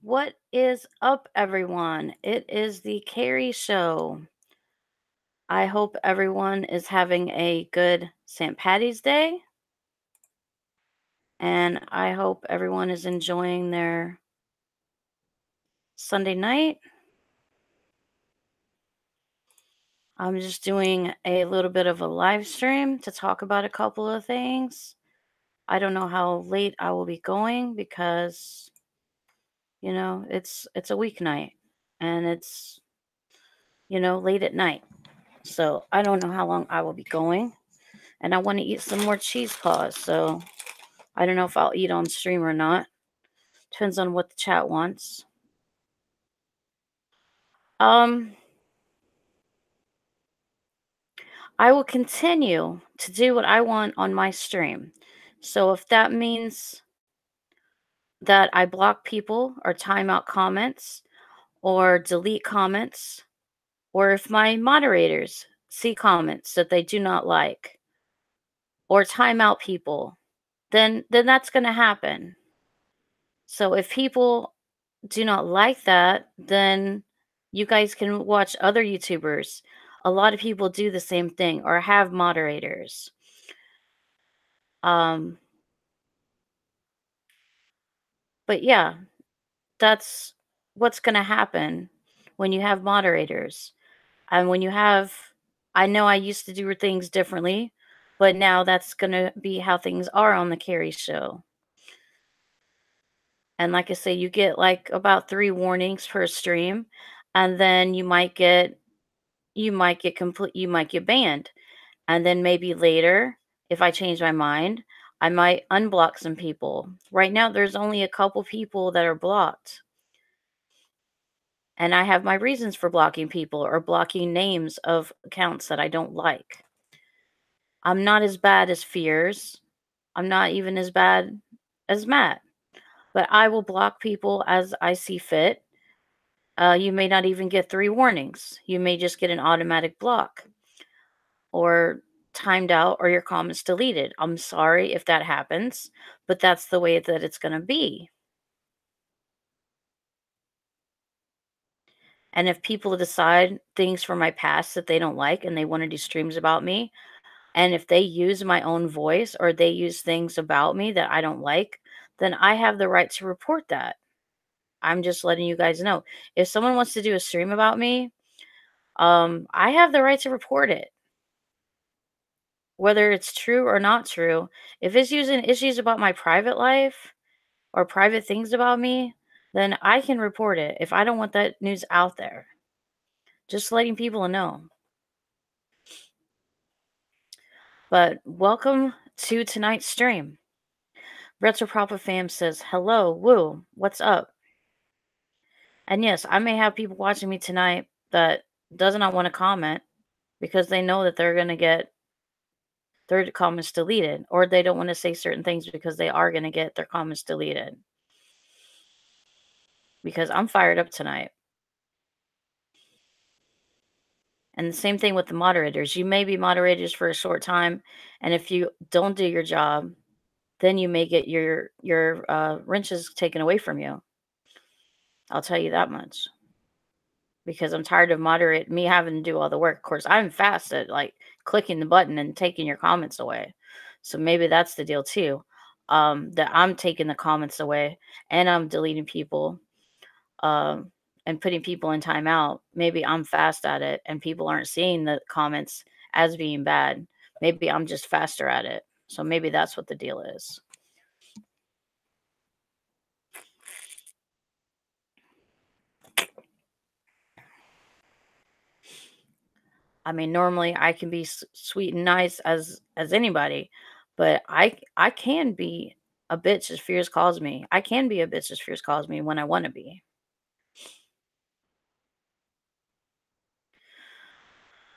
What is up, everyone? It is the Carrie Show. I hope everyone is having a good St. Patty's Day, and I hope everyone is enjoying their Sunday night. I'm just doing a little bit of a live stream to talk about a couple of things. I don't know how late I will be going because, it's a weeknight and it's, late at night. So I don't know how long I will be going. And I want to eat some more cheese paws. So I don't know if I'll eat on stream or not. Depends on what the chat wants. Um, I will continue to do what I want on my stream. So if that means that I block people or time out comments or delete comments, or if my moderators see comments that they do not like or time out people, then that's going to happen. So if people do not like that, then you guys can watch other YouTubers. A lot of people do the same thing or have moderators. Um, but yeah, that's what's going to happen when you have moderators. And when you have, I know I used to do things differently, but now that's going to be how things are on the Carrie Show. And like I say, you get like about 3 warnings per stream, and then you might get you might get banned. And then maybe later, if I change my mind, I might unblock some people. Right now, there's only a couple people that are blocked. And I have my reasons for blocking people or blocking names of accounts that I don't like. I'm not as bad as Fears. I'm not even as bad as Matt. But I will block people as I see fit. You may not even get 3 warnings. You may just get an automatic block or timed out or your comments deleted. I'm sorry if that happens, but that's the way that it's going to be. And if people decide things from my past that they don't like and they want to do streams about me, and if they use my own voice or they use things about me that I don't like, then I have the right to report that. I'm just letting you guys know. If someone wants to do a stream about me, I have the right to report it. Whether it's true or not true. If it's using issues about my private life or private things about me, then I can report it if I don't want that news out there. Just letting people know. But welcome to tonight's stream. Retropropa fam says, hello, woo, what's up? And yes, I may have people watching me tonight that does not want to comment because they know that they're going to get their comments deleted, or they don't want to say certain things because they are going to get their comments deleted. Because I'm fired up tonight. And the same thing with the moderators. You may be moderators for a short time, and if you don't do your job, then you may get your wrenches taken away from you. I'll tell you that much. Because I'm tired of me having to do all the work. Of course, I'm fast at like clicking the button and taking your comments away. So maybe that's the deal too. That I'm taking the comments away and I'm deleting people. And putting people in timeout. Maybe I'm fast at it and people aren't seeing the comments as being bad. Maybe I'm just faster at it. So maybe that's what the deal is. I mean, normally I can be sweet and nice as anybody, but I can be a bitch as Fears calls me. I can be a bitch as Fears calls me when I want to be.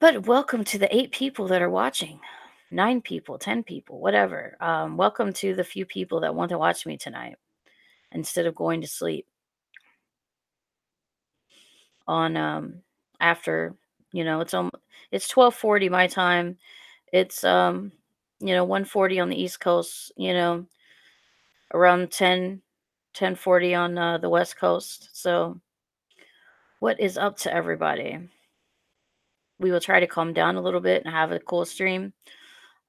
But welcome to the 8 people that are watching. 9 people, 10 people, whatever. Welcome to the few people that want to watch me tonight instead of going to sleep on after, it's 12:40 my time. It's 1:40 on the East Coast, around 10 10:40 on, the West Coast, so what is up to everybody? We will try to calm down a little bit and have a cool stream.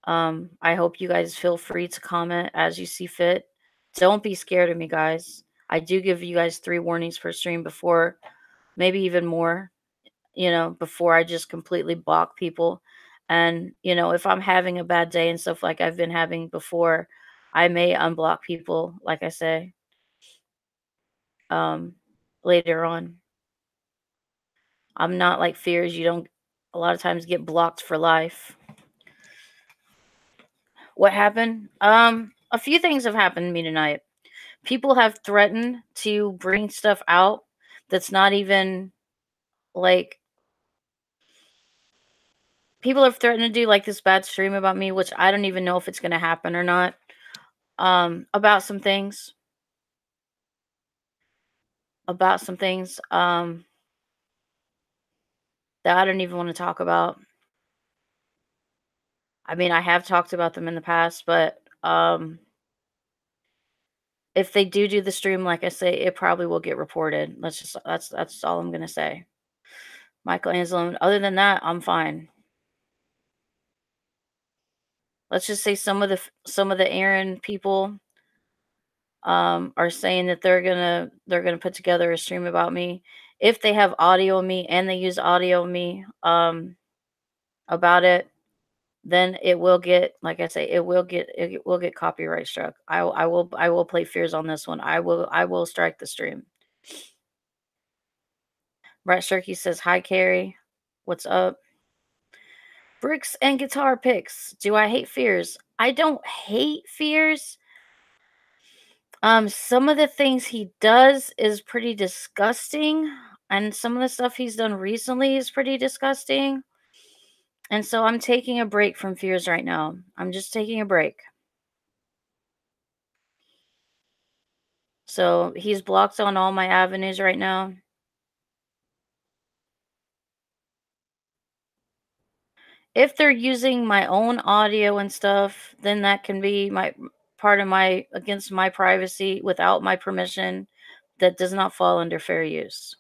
I hope you guys feel free to comment as you see fit. Don't be scared of me, guys. I do give you guys 3 warnings per stream before, maybe even more, before I just completely block people. And, if I'm having a bad day and stuff like I've been having before, I may unblock people, like I say, um, later on. I'm not like fears. You don't a lot of times get blocked for life. What happened? A few things have happened to me tonight. People have threatened to bring stuff out that's not even like people have threatened to do like this bad stream about me, which I don't even know if it's gonna happen or not. About some things. About some things that I don't even want to talk about. I mean, I have talked about them in the past, but if they do the stream, like I say, it probably will get reported. That's all I'm gonna say. Michelangelo. Other than that, I'm fine. Let's just say some of the Aaron people are saying that they're gonna put together a stream about me. If they have audio of me and they use audio of me about it, then it will get, like I say, it will get copyright struck. I will play fears on this one. I will strike the stream. Brett Shirky says hi, Carrie. What's up? Bricks and guitar picks. Do I hate fears? I don't hate fears. Some of the things he does is pretty disgusting, and some of the stuff he's done recently is pretty disgusting. And so I'm taking a break from fears right now. I'm just taking a break. So he's blocked on all my avenues right now. If they're using my own audio and stuff, then that can be my part of my against my privacy without my permission. That does not fall under fair use.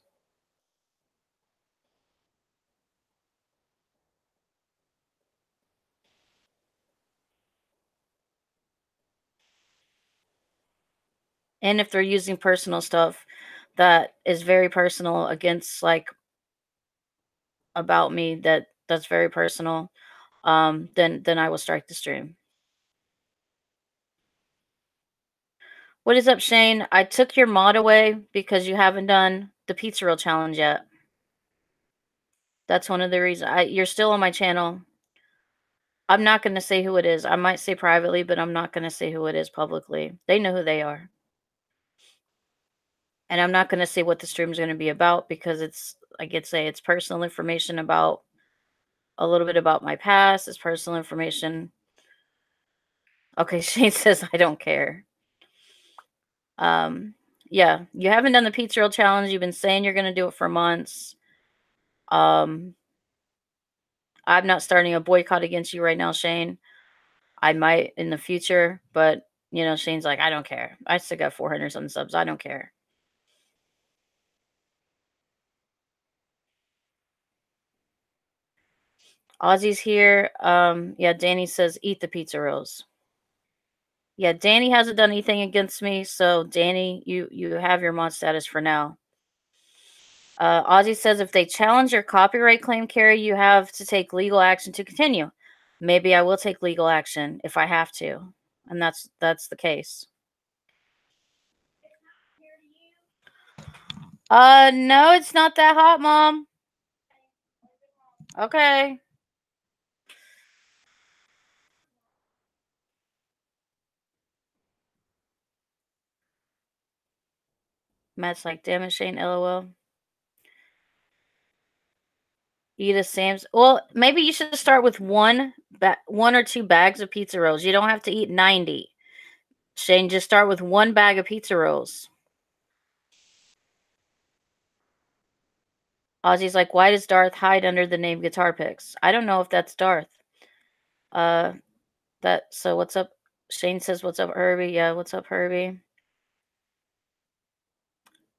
And if they're using personal stuff that is very personal against like about me that's very personal, then I will strike the stream. What is up, Shane? I took your mod away because you haven't done the pizza roll challenge yet. That's one of the reasons. You're still on my channel. I'm not going to say who it is. I might say privately, but I'm not going to say who it is publicly. They know who they are. And I'm not going to say what the stream is going to be about because it's, I could say it's personal information about a little bit about my past. It's personal information. Okay, Shane says I don't care. Yeah, you haven't done the pizza roll challenge. You've been saying you're going to do it for months. Um, I'm not starting a boycott against you right now, Shane. I might in the future, but Shane's like, I don't care. I still got 400 some subs. I don't care. Ozzy's here. Yeah, Danny says eat the pizza rolls. Yeah, Danny hasn't done anything against me, so Danny, you have your mod status for now. Ozzy says if they challenge your copyright claim, Carrie, you have to take legal action to continue. Maybe I will take legal action if I have to, and that's the case. No, it's not that hot, Mom. Okay. Matt's like, damn it, Shane, LOL. Eat a Sam's. Well, maybe you should start with one or two bags of pizza rolls. You don't have to eat 90. Shane, just start with one bag of pizza rolls. Ozzy's like, why does Darth hide under the name Guitar Picks? I don't know if that's Darth. So what's up? Shane says, what's up, Herbie? Yeah, what's up, Herbie?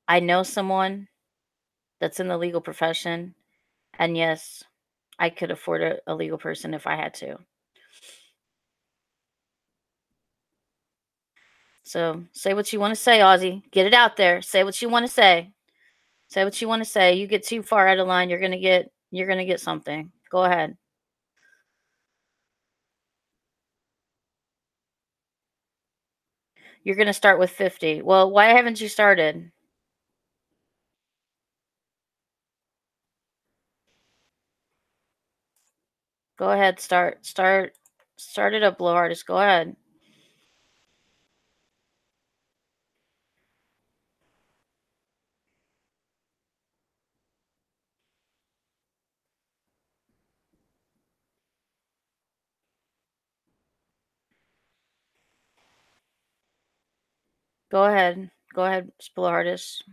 I know someone that's in the legal profession, and yes, I could afford a legal person if I had to. So say what you want to say, Ozzy. Get it out there. Say what you want to say. Say what you want to say. You get too far out of line, you're gonna get something. Go ahead. You're gonna start with 50. Well, why haven't you started? Go ahead. Start it up, blow artist. Go ahead. Go ahead. Go ahead, blow artist.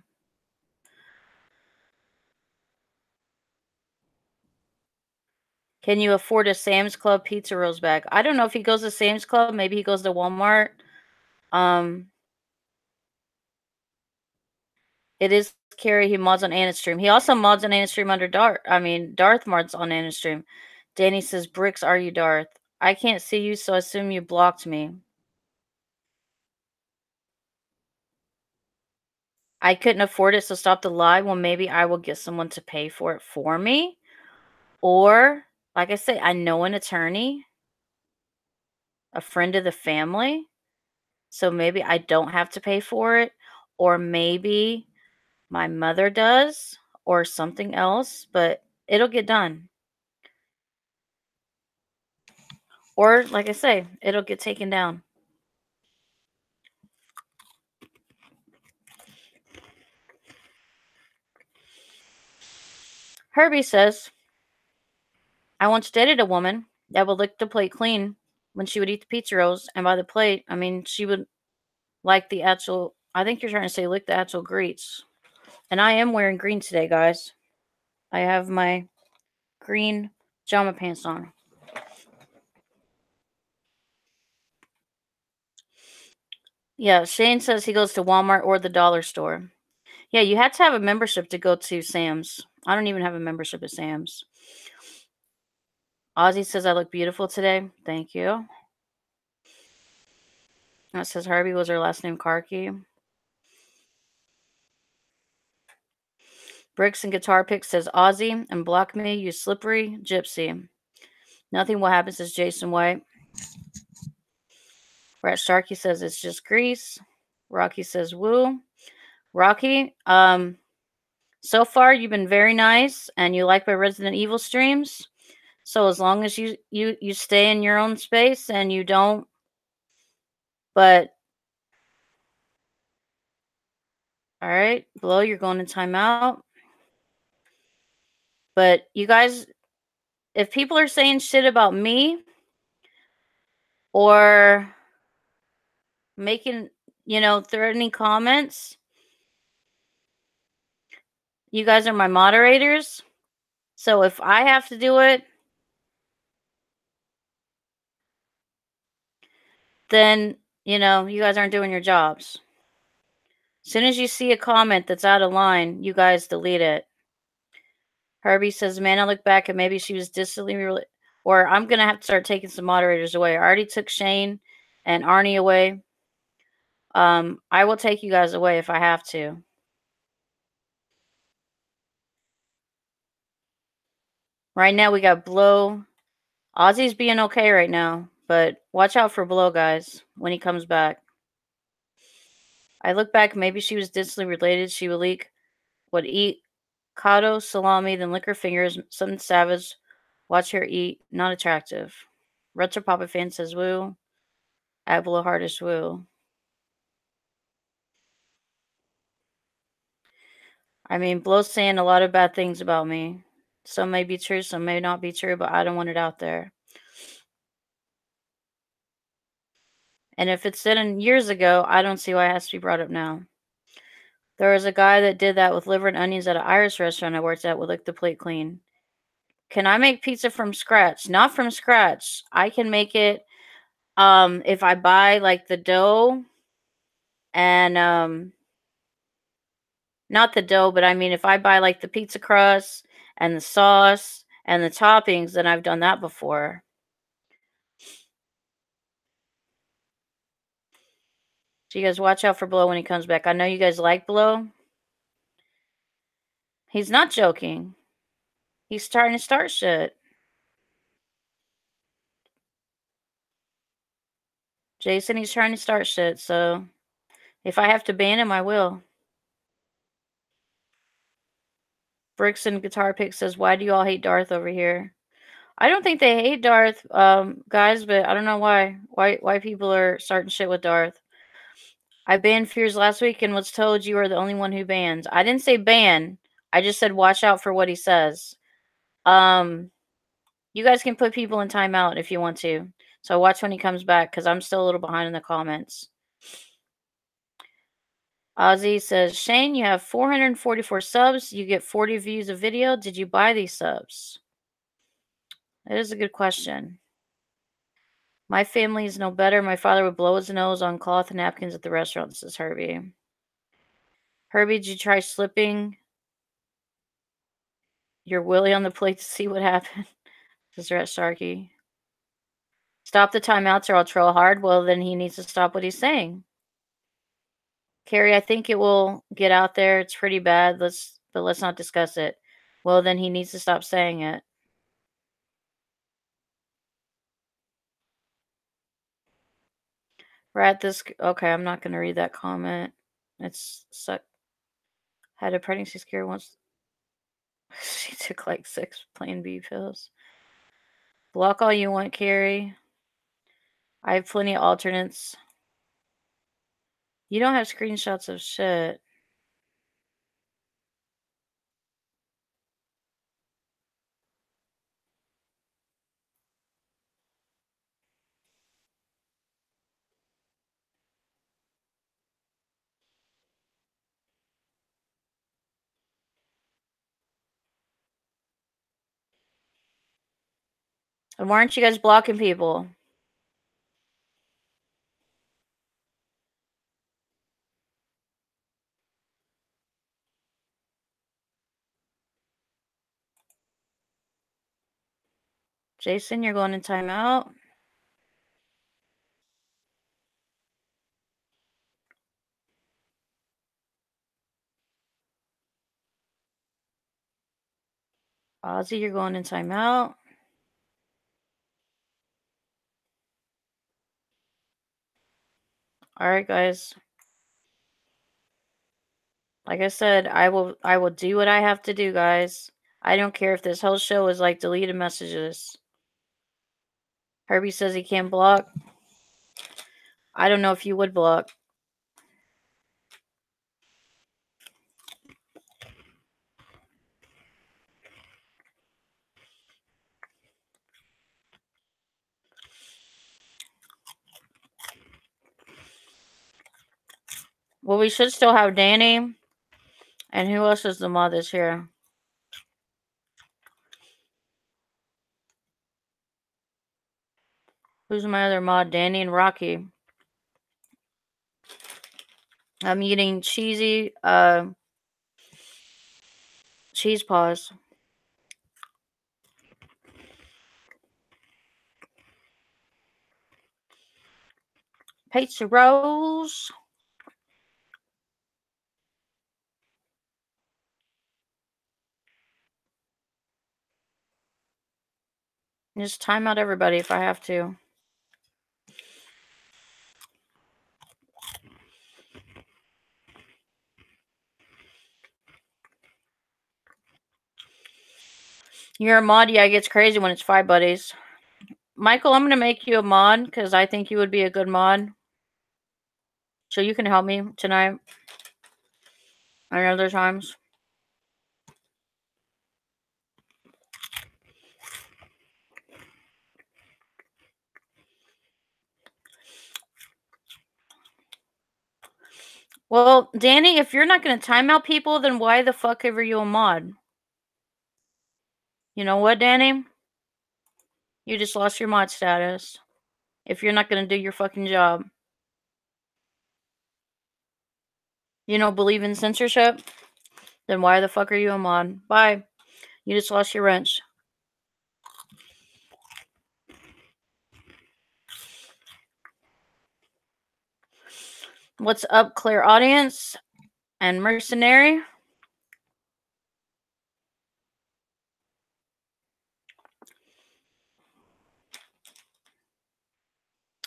Can you afford a Sam's Club pizza rolls bag? I don't know if he goes to Sam's Club. Maybe he goes to Walmart. Um, it is Carrie. He mods on Anistream. He also mods on Anistream under Darth. I mean, Darth mods on Anistream. Danny says, "Bricks, are you Darth? I can't see you, so I assume you blocked me. I couldn't afford it, so stop the lie. Well, maybe I will get someone to pay for it for me. Or, like I say, I know an attorney, a friend of the family, so maybe I don't have to pay for it. Or maybe my mother does, or something else, but it'll get done. Or, like I say, it'll get taken down. Herbie says, I once dated a woman that would lick the plate clean when she would eat the pizza rolls. And by the plate, I mean she would like the actual, I think you're trying to say lick the actual greets. And I am wearing green today, guys. I have my green pajama pants on. Yeah, Shane says he goes to Walmart or the dollar store. Yeah, you had to have a membership to go to Sam's. I don't even have a membership at Sam's. Ozzy says I look beautiful today. Thank you. That says Harvey was her last name Karki. Bricks and Guitar Pick says Ozzy and Block Me, you slippery gypsy. Nothing will happen, says Jason White. Rat Sharky says it's just grease. Rocky says woo. Rocky, so far you've been very nice and you like my Resident Evil streams. So as long as you stay in your own space and you don't, but all right, Blow, you're going to timeout. But you guys, if people are saying shit about me or making, threatening comments, you guys are my moderators. So if I have to do it, then, you guys aren't doing your jobs. As soon as you see a comment that's out of line, you guys delete it. Herbie says, man, I look back and maybe she was distantly or I'm going to have to start taking some moderators away. I already took Shane and Arnie away. I will take you guys away if I have to. Right now we got Blow. Ozzy's being okay right now, but watch out for Blow, guys, when he comes back. I look back, maybe she was distantly related. She would eat Cotto, salami, then lick her fingers. Something savage. Watch her eat. Not attractive. Retro Papa fan says woo. Abla hardest woo. I mean, Blow's saying a lot of bad things about me. Some may be true, some may not be true, but I don't want it out there. And if it's said years ago, I don't see why it has to be brought up now. There was a guy that did that with liver and onions at an Irish restaurant I worked at, would lick the plate clean. Can I make pizza from scratch? Not from scratch. I can make it if I buy like the dough and Not the dough, but I mean, if I buy, like, the pizza crust and the sauce and the toppings, then I've done that before. So you guys watch out for Blow when he comes back. I know you guys like Blow. He's not joking. He's starting to start shit. Jason, he's trying to start shit, so if I have to ban him, I will. Brixton Guitar Pick says, "Why do you all hate Darth over here?" I don't think they hate Darth, guys, but I don't know why. Why people are starting shit with Darth. I banned Fears last week and was told you are the only one who bans. I didn't say ban. I just said watch out for what he says. You guys can put people in timeout if you want to. So watch when he comes back because I'm still a little behind in the comments. Ozzy says, Shane, you have 444 subs. You get 40 views a video. Did you buy these subs? That is a good question. My family is no better. My father would blow his nose on cloth and napkins at the restaurant, says Herbie. Herbie, did you try slipping your willy on the plate to see what happened? Says Rat Sharky. Stop the timeouts or I'll troll hard. Well, then he needs to stop what he's saying. Carrie, I think it will get out there. It's pretty bad. But let's not discuss it. Well, then he needs to stop saying it. Rat this. Okay, I'm not going to read that comment. It's suck. Had a pregnancy scare once. She took like 6 plain B pills. Block all you want, Carrie. I have plenty of alternates. You don't have screenshots of shit. And why aren't you guys blocking people? Jason, you're going in timeout. Ozzy, you're going in timeout. All right, guys. Like I said, I will do what I have to do, guys. I don't care if this whole show is like deleted messages. Herbie says he can't block. I don't know if you would block. Well, we should still have Danny. And who else is the mod this here? Who's my other mod? Danny and Rocky. I'm eating cheesy cheese paws. Pizza rolls. Just time out everybody if I have to. You're a mod? Yeah, it gets crazy when it's 5 buddies. Michael, I'm going to make you a mod because I think you would be a good mod. So you can help me tonight and other times. Well, Danny, if you're not going to time out people, then why the fuck are you a mod? You know what, Danny? You just lost your mod status. If you're not going to do your fucking job. You know, believe in censorship? Then why the fuck are you a mod? Bye. You just lost your wrench. What's up, Clear Audience and Mercenary?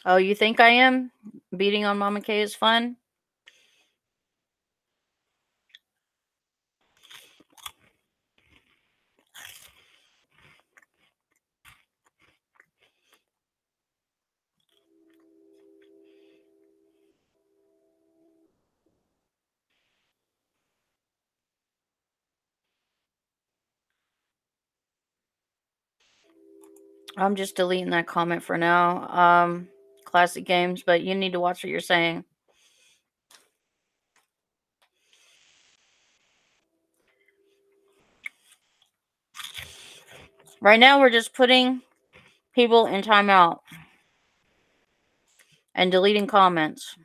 Oh, you think I am? Beating on Mama K is fun? I'm just deleting that comment for now. Classic games, but you need to watch what you're saying. Right now, we're just putting people in timeout and deleting comments.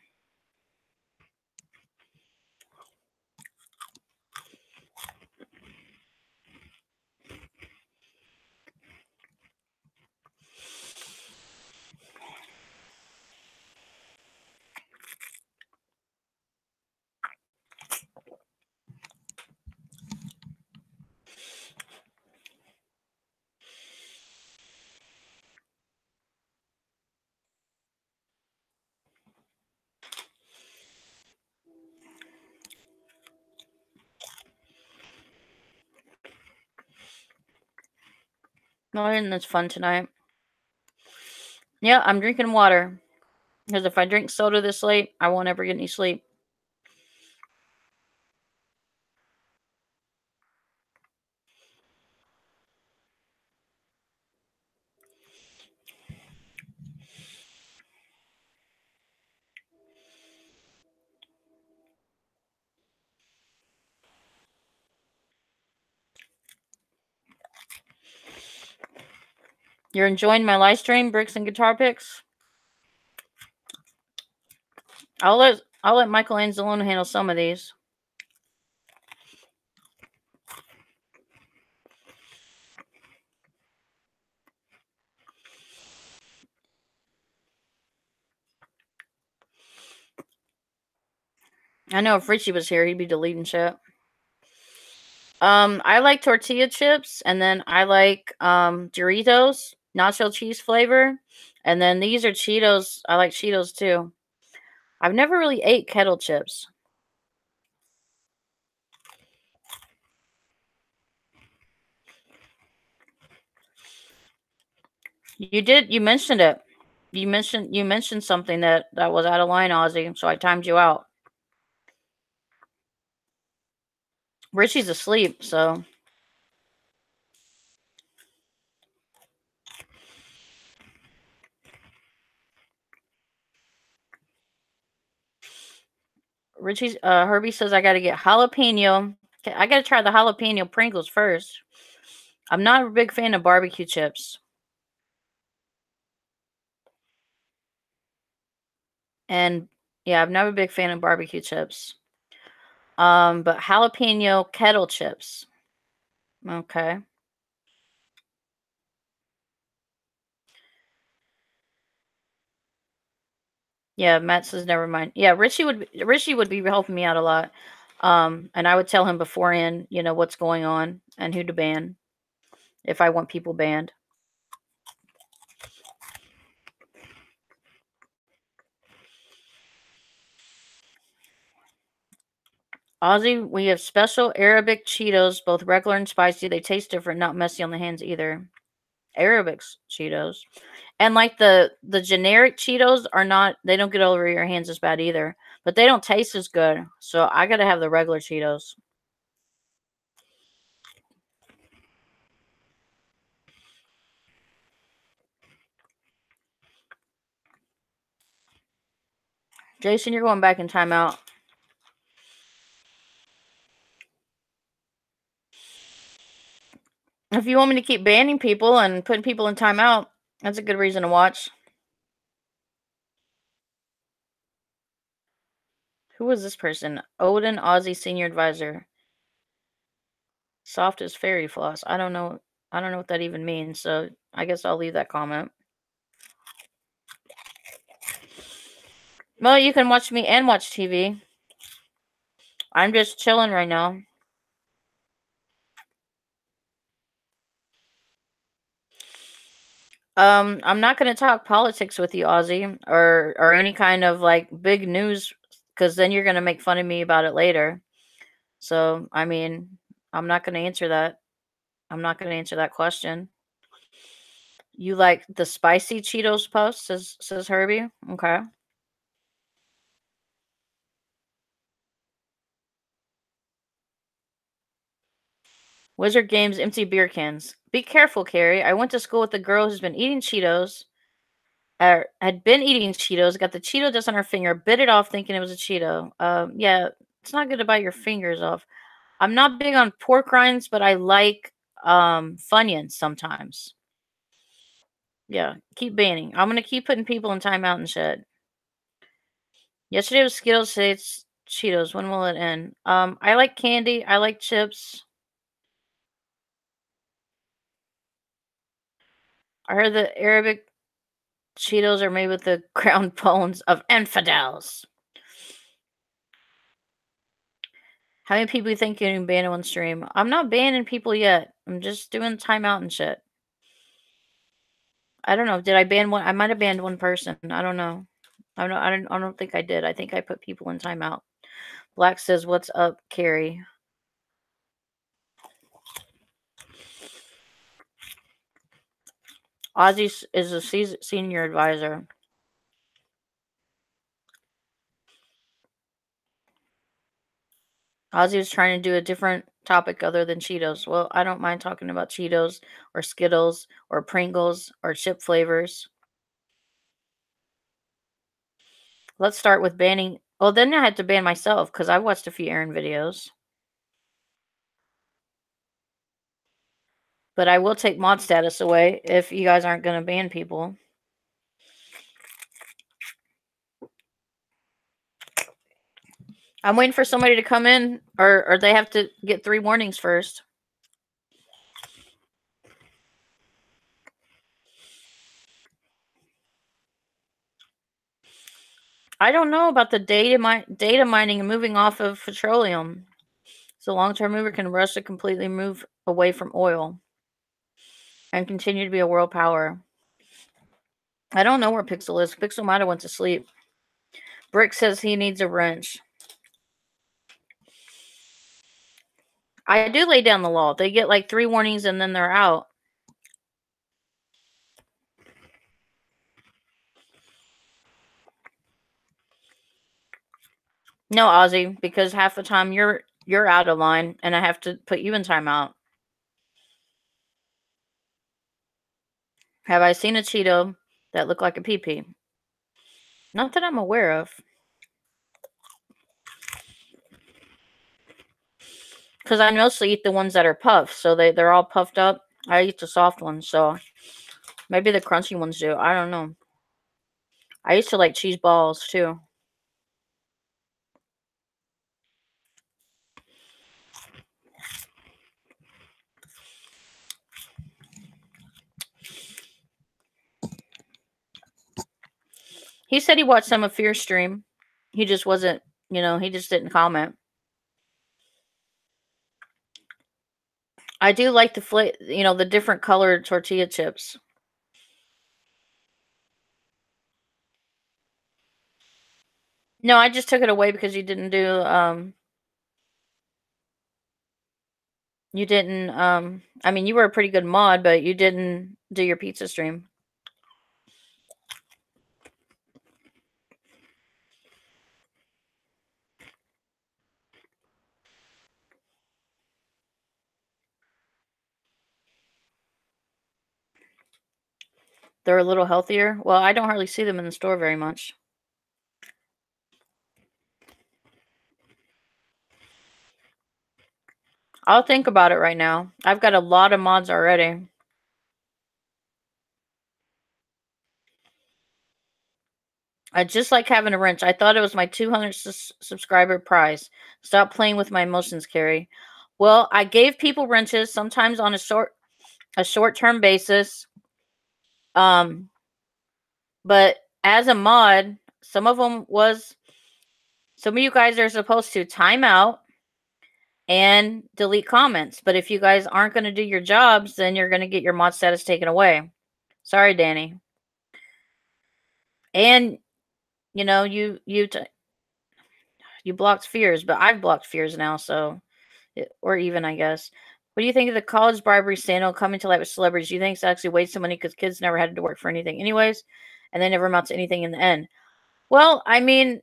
No, isn't this fun tonight? Yeah, I'm drinking water. Because if I drink soda this late, I won't ever get any sleep. You're enjoying my live stream, Bricks and Guitar Picks? I'll let Michael Anzalone handle some of these. I know if Richie was here, he'd be deleting shit. I like tortilla chips, and then I like Doritos, nacho cheese flavor, and then these are Cheetos. I like Cheetos too. I've never really ate kettle chips. You did. You mentioned it. You mentioned something that was out of line, Ozzy. So I timed you out. Richie's asleep, so Richie's Herbie says I got to get jalapeno. Okay, I got to try the jalapeno Pringles first. I'm not a big fan of barbecue chips. And yeah, I'm not a big fan of barbecue chips. But jalapeno kettle chips. Okay. Yeah, Matt says never mind. Yeah, Richie would be helping me out a lot. And I would tell him beforehand, what's going on and who to ban if I want people banned. Ozzy, we have special Arabic Cheetos, both regular and spicy. They taste different, not messy on the hands either. Arabic Cheetos. And like the generic Cheetos are not, they don't get over your hands as bad either, but they don't taste as good. So I got to have the regular Cheetos. Jason, you're going back in timeout. If you want me to keep banning people and putting people in timeout, that's a good reason to watch. Who was this person? Odin Ozzy Senior Advisor. Soft as fairy floss. I don't know what that even means, so I guess I'll leave that comment. Well, you can watch me and watch TV. I'm just chilling right now. I'm not gonna talk politics with you, Ozzy, or any kind of like big news, because then you're gonna make fun of me about it later. So, I mean, I'm not gonna answer that. I'm not gonna answer that question. You like the spicy Cheetos puffs, says Herbie. Okay. Wizard Games empty beer cans. Be careful, Carrie. I went to school with a girl who's been eating Cheetos. Had been eating Cheetos, got the Cheeto dust on her finger, bit it off thinking it was a Cheeto. Yeah, it's not good to bite your fingers off. I'm not big on pork rinds, but I like Funyuns sometimes. Yeah, keep banning. I'm gonna keep putting people in timeout and shit. Yesterday was Skittles, today it's Cheetos. When will it end? I like candy. I like chips. I heard the Arabic Cheetos are made with the ground bones of infidels. How many people you think you can ban in one stream? I'm not banning people yet. I'm just doing timeout and shit. I don't know. Did I ban one? I might have banned one person. I don't know. I don't think I did. I think I put people in timeout. Black says, "What's up, Carrie?" Ozzy is a senior advisor. Ozzy was trying to do a different topic other than Cheetos. Well, I don't mind talking about Cheetos or Skittles or Pringles or chip flavors. Let's start with banning. Well, then I had to ban myself because I watched a few Aaron videos. But I will take mod status away if you guys aren't going to ban people. I'm waiting for somebody to come in, or they have to get 3 warnings first. I don't know about the data mining and moving off of petroleum. So long-term mover can Russia completely move away from oil and continue to be a world power. I don't know where Pixel is. Pixel might have went to sleep. Brick says he needs a wrench. I do lay down the law. They get like 3 warnings and then they're out. No, Ozzy, because half the time you're out of line and I have to put you in timeout. Have I seen a Cheeto that looked like a pee-pee? Not that I'm aware of. Because I mostly eat the ones that are puffed, so they're all puffed up. I eat the soft ones, so maybe the crunchy ones do. I don't know. I used to like cheese balls too. He said he watched some of Fear's stream. He just wasn't, he just didn't comment. I do like the different colored tortilla chips. No, I just took it away because you didn't do I mean you were a pretty good mod, but you didn't do your pizza stream. They're a little healthier. Well, I don't hardly see them in the store very much. I'll think about it right now. I've got a lot of mods already. I just like having a wrench. I thought it was my 200 subscriber prize. Stop playing with my emotions, Carrie. Well, I gave people wrenches sometimes on a short-term basis. Um, but as a mod, some of you guys are supposed to time out and delete comments. But if you guys aren't going to do your jobs, then you're going to get your mod status taken away. Sorry, Danny. And you know, you blocked fears, but I've blocked fears now, so or even I guess. What do you think of the college bribery scandal coming to light with celebrities? Do you think it's actually wasting money because kids never had to work for anything anyways, and they never amount to anything in the end? Well, I mean,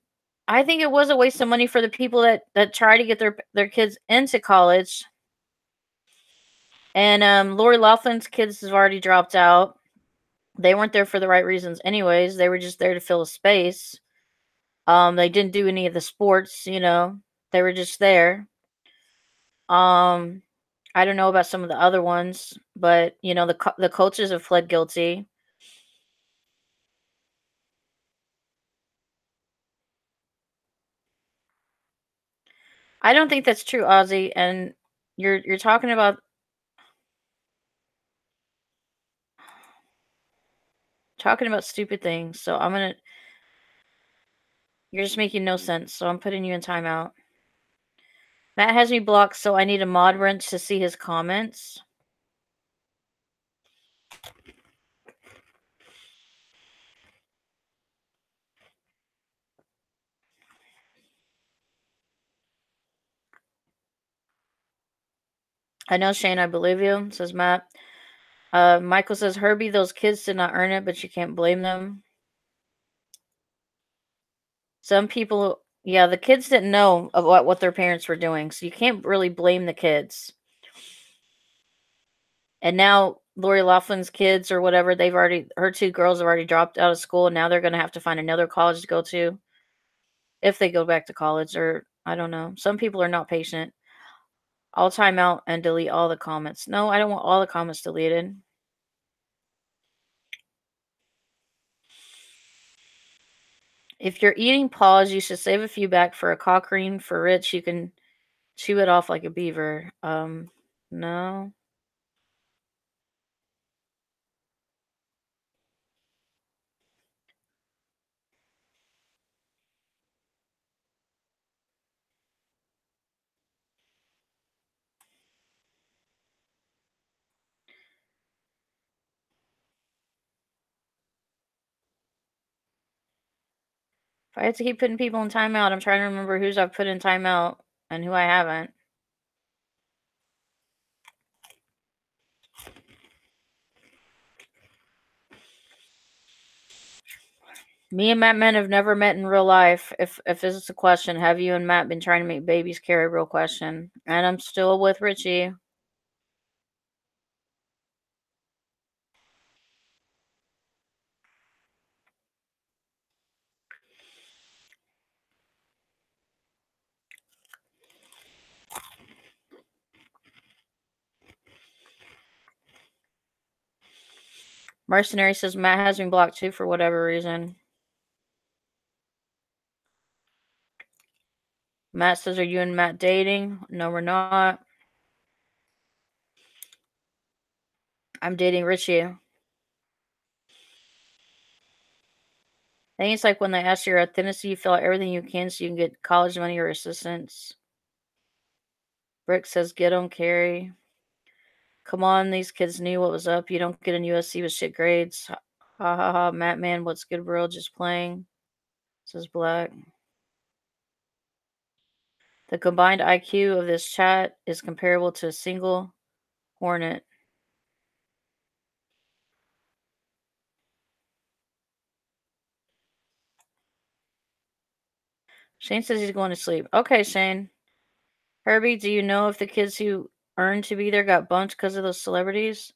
I think it was a waste of money for the people that try to get their kids into college. And Lori Laughlin's kids have already dropped out. They weren't there for the right reasons anyways. They were just there to fill a space. They didn't do any of the sports, you know. They were just there. Um, I don't know about some of the other ones, but you know, the coaches have pled guilty. I don't think that's true, Ozzy. And you're talking about stupid things. So you're just making no sense. So I'm putting you in timeout. Matt has me blocked, so I need a mod wrench to see his comments. I know, Shane, I believe you, says Matt. Michael says, Herbie, those kids did not earn it, but you can't blame them. Some people, yeah, the kids didn't know of what their parents were doing, so you can't really blame the kids. And now Lori Laughlin's kids or whatever, her two girls have already dropped out of school, and now they're going to have to find another college to go to if they go back to college, or I don't know. Some people are not patient. I'll time out and delete all the comments. No, I don't want all the comments deleted. If you're eating paws, you should save a few back for a Cochrane. For Rich, you can chew it off like a beaver. No. If I had to keep putting people in timeout, I'm trying to remember who's I've put in timeout and who I haven't. Me and Matt Men have never met in real life. If this is a question, have you and Matt been trying to make babies? Carry real question. And I'm still with Richie. Mercenary says Matt has been blocked too for whatever reason. Matt says, are you and Matt dating? No, we're not. I'm dating Richie. I think it's like when they ask your ethnicity, you fill out everything you can so you can get college money or assistance. Brick says, get on, Carrie. Come on, these kids knew what was up. You don't get in USC with shit grades. Ha ha ha. Matt Man, what's good, bro? Just playing. Says Black. The combined IQ of this chat is comparable to a single hornet. Shane says he's going to sleep. Okay, Shane. Herbie, do you know if the kids who earned to be there got bumped because of those celebrities?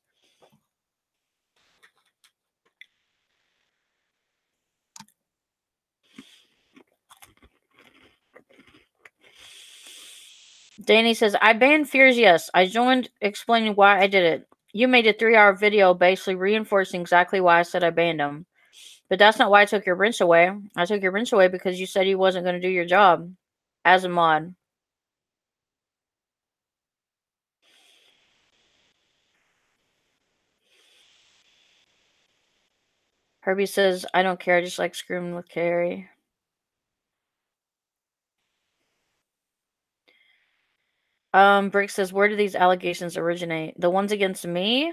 Danny says, I banned fears, yes. I joined explaining why I did it. You made a 3-hour video basically reinforcing exactly why I said I banned him. But that's not why I took your wrench away. I took your wrench away because you said you wasn't going to do your job as a mod. Herbie says, I don't care. I just like screwing with Carrie. Brick says, where do these allegations originate? The ones against me?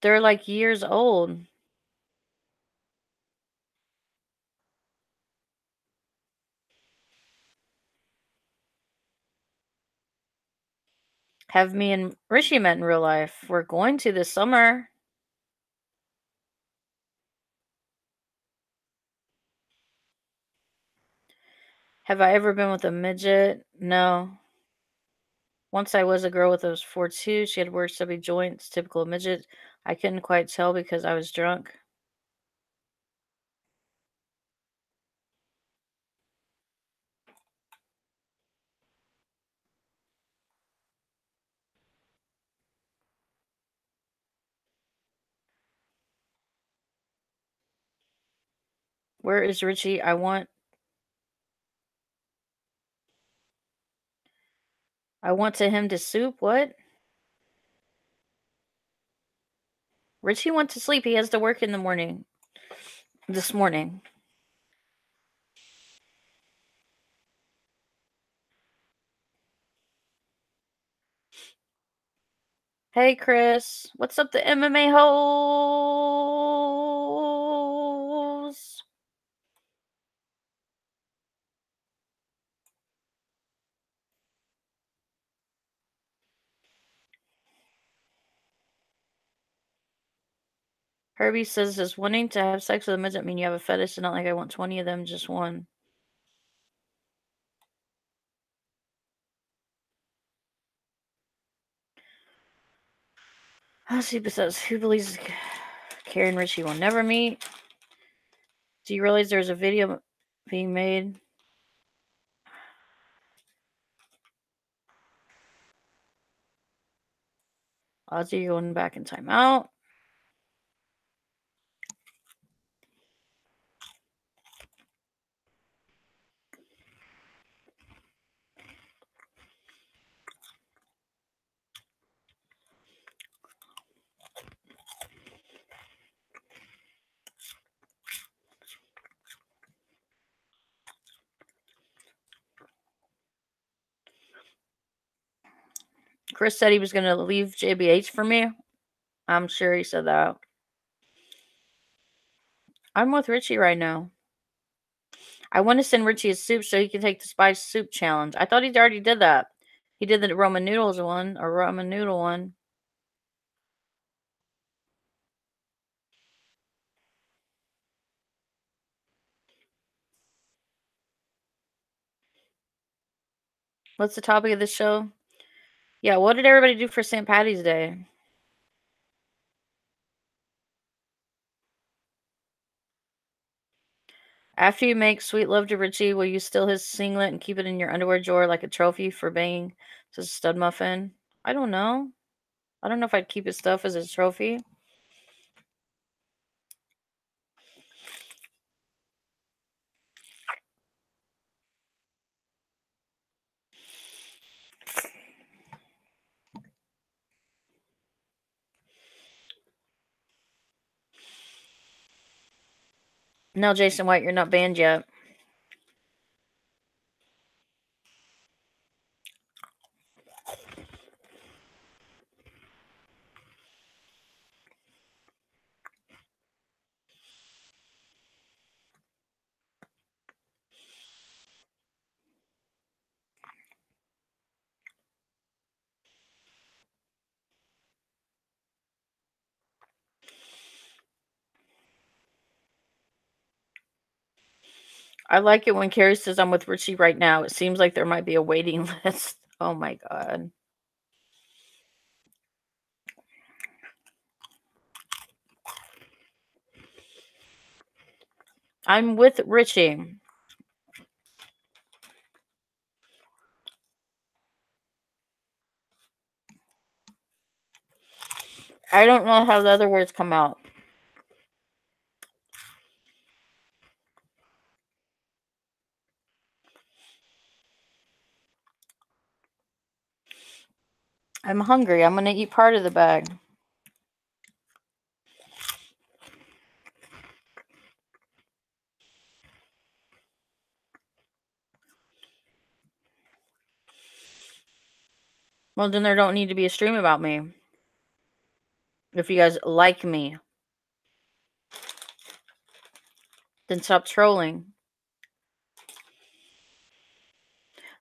They're like years old. Have me and Rishi met in real life? We're going to this summer. Have I ever been with a midget? No. Once I was a girl with those 4'2". She had weird stubby joints, typical midget. I couldn't quite tell because I was drunk. Where is Richie? I want to him to soup. What? Richie went to sleep. He has to work in the morning. This morning. Hey, Chris. What's up, the MMA hoes? Herbie says, does wanting to have sex with a midget mean you have a fetish? And not like I want 20 of them, just one. She says, who believes Carrie and Richie will never meet? Do you realize there's a video being made? Ozzy going back in timeout. Chris said he was going to leave JBH for me. I'm sure he said that. I'm with Richie right now. I want to send Richie a soup so he can take the spice soup challenge. I thought he already did that. He did the Roman noodles one, or ramen noodle one. What's the topic of the show? Yeah, what did everybody do for St. Patty's Day? After you make sweet love to Richie, will you steal his singlet and keep it in your underwear drawer like a trophy for banging to stud muffin? I don't know. I don't know if I'd keep his stuff as a trophy. No, Jason White, you're not banned yet. I like it when Carrie says I'm with Richie right now. It seems like there might be a waiting list. Oh my god. I'm with Richie. I don't know how the other words come out. I'm hungry. I'm going to eat part of the bag. Well, then there don't need to be a stream about me. If you guys like me, then stop trolling.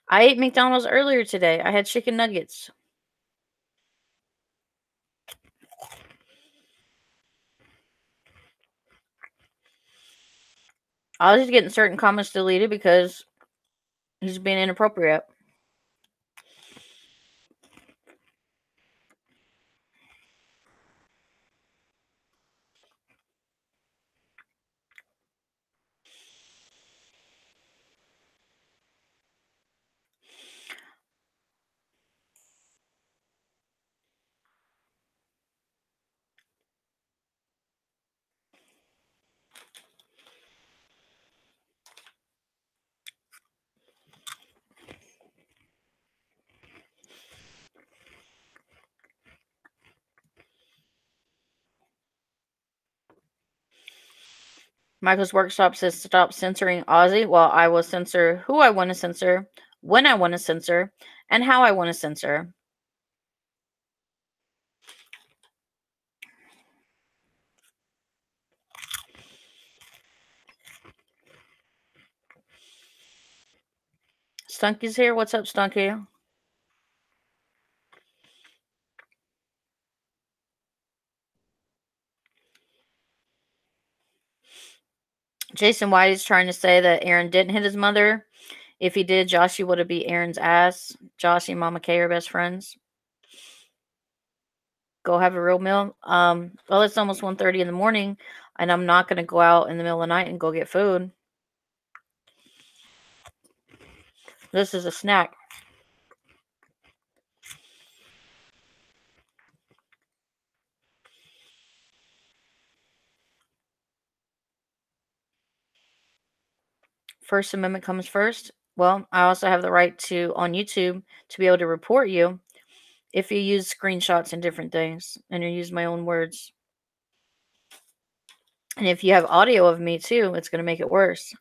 I ate McDonald's earlier today. I had chicken nuggets. I was just getting certain comments deleted because he's being inappropriate. Michael's Workshop says stop censoring Ozzy. Well, I will censor who I want to censor, when I want to censor, and how I want to censor. Stunky's here. What's up, Stunky? Jason White is trying to say that Aaron didn't hit his mother. If he did, Joshy would have beat Aaron's ass. Josh and Mama Kay are best friends. Go have a real meal. Well, it's almost 1:30 in the morning, and I'm not gonna go out in the middle of the night and go get food. This is a snack. First Amendment comes first. Well, I also have the right to, on YouTube, to be able to report you if you use screenshots and different things, and you use my own words. And if you have audio of me too, it's gonna make it worse.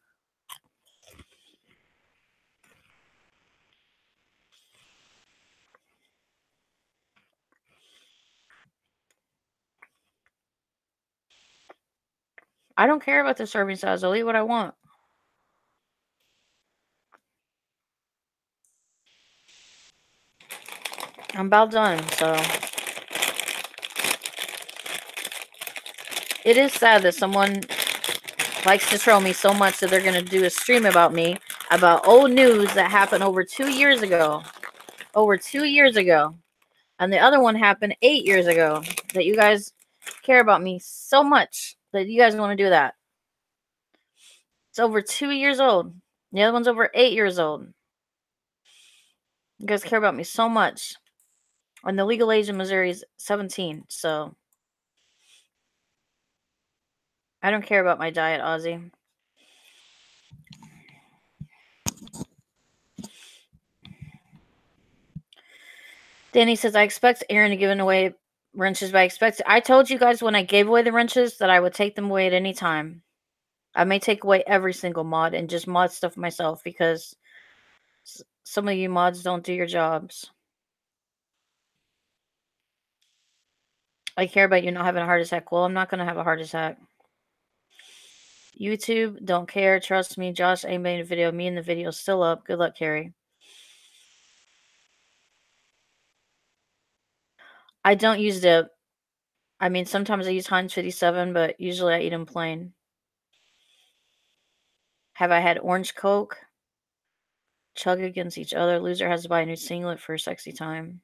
I don't care about the serving size. I'll eat what I want. I'm about done, so. It is sad that someone likes to troll me so much that they're going to do a stream about me, about old news that happened over 2 years ago. Over 2 years ago. And the other one happened 8 years ago. That you guys care about me so much that you guys want to do that. It's over 2 years old. The other one's over 8 years old. You guys care about me so much. And the legal age in Missouri is 17, so I don't care about my diet, Ozzy. Danny says, I expect Aaron to give away wrenches, but I told you guys when I gave away the wrenches that I would take them away at any time. I may take away every single mod and just mod stuff myself because some of you mods don't do your jobs. I care about you not having a heart attack. Well, I'm not going to have a heart attack. YouTube, don't care. Trust me. Josh ain't made a video. Me and the video's still up. Good luck, Carrie. I don't use dip. I mean, sometimes I use Heinz 57, but usually I eat them plain. Have I had orange Coke? Chug against each other. Loser has to buy a new singlet for a sexy time.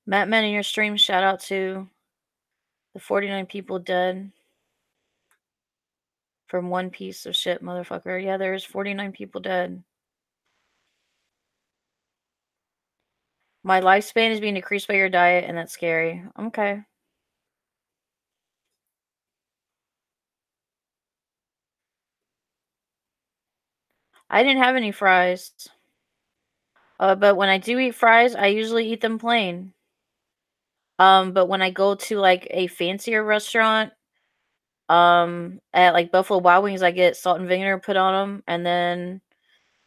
Matt Man in your stream, shout out to the 49 people dead from one piece of shit, motherfucker. Yeah, there's 49 people dead. My lifespan is being decreased by your diet, and that's scary. Okay. I didn't have any fries. But when I do eat fries, I usually eat them plain. But when I go to, like, a fancier restaurant, at, like, Buffalo Wild Wings, I get salt and vinegar put on them, and then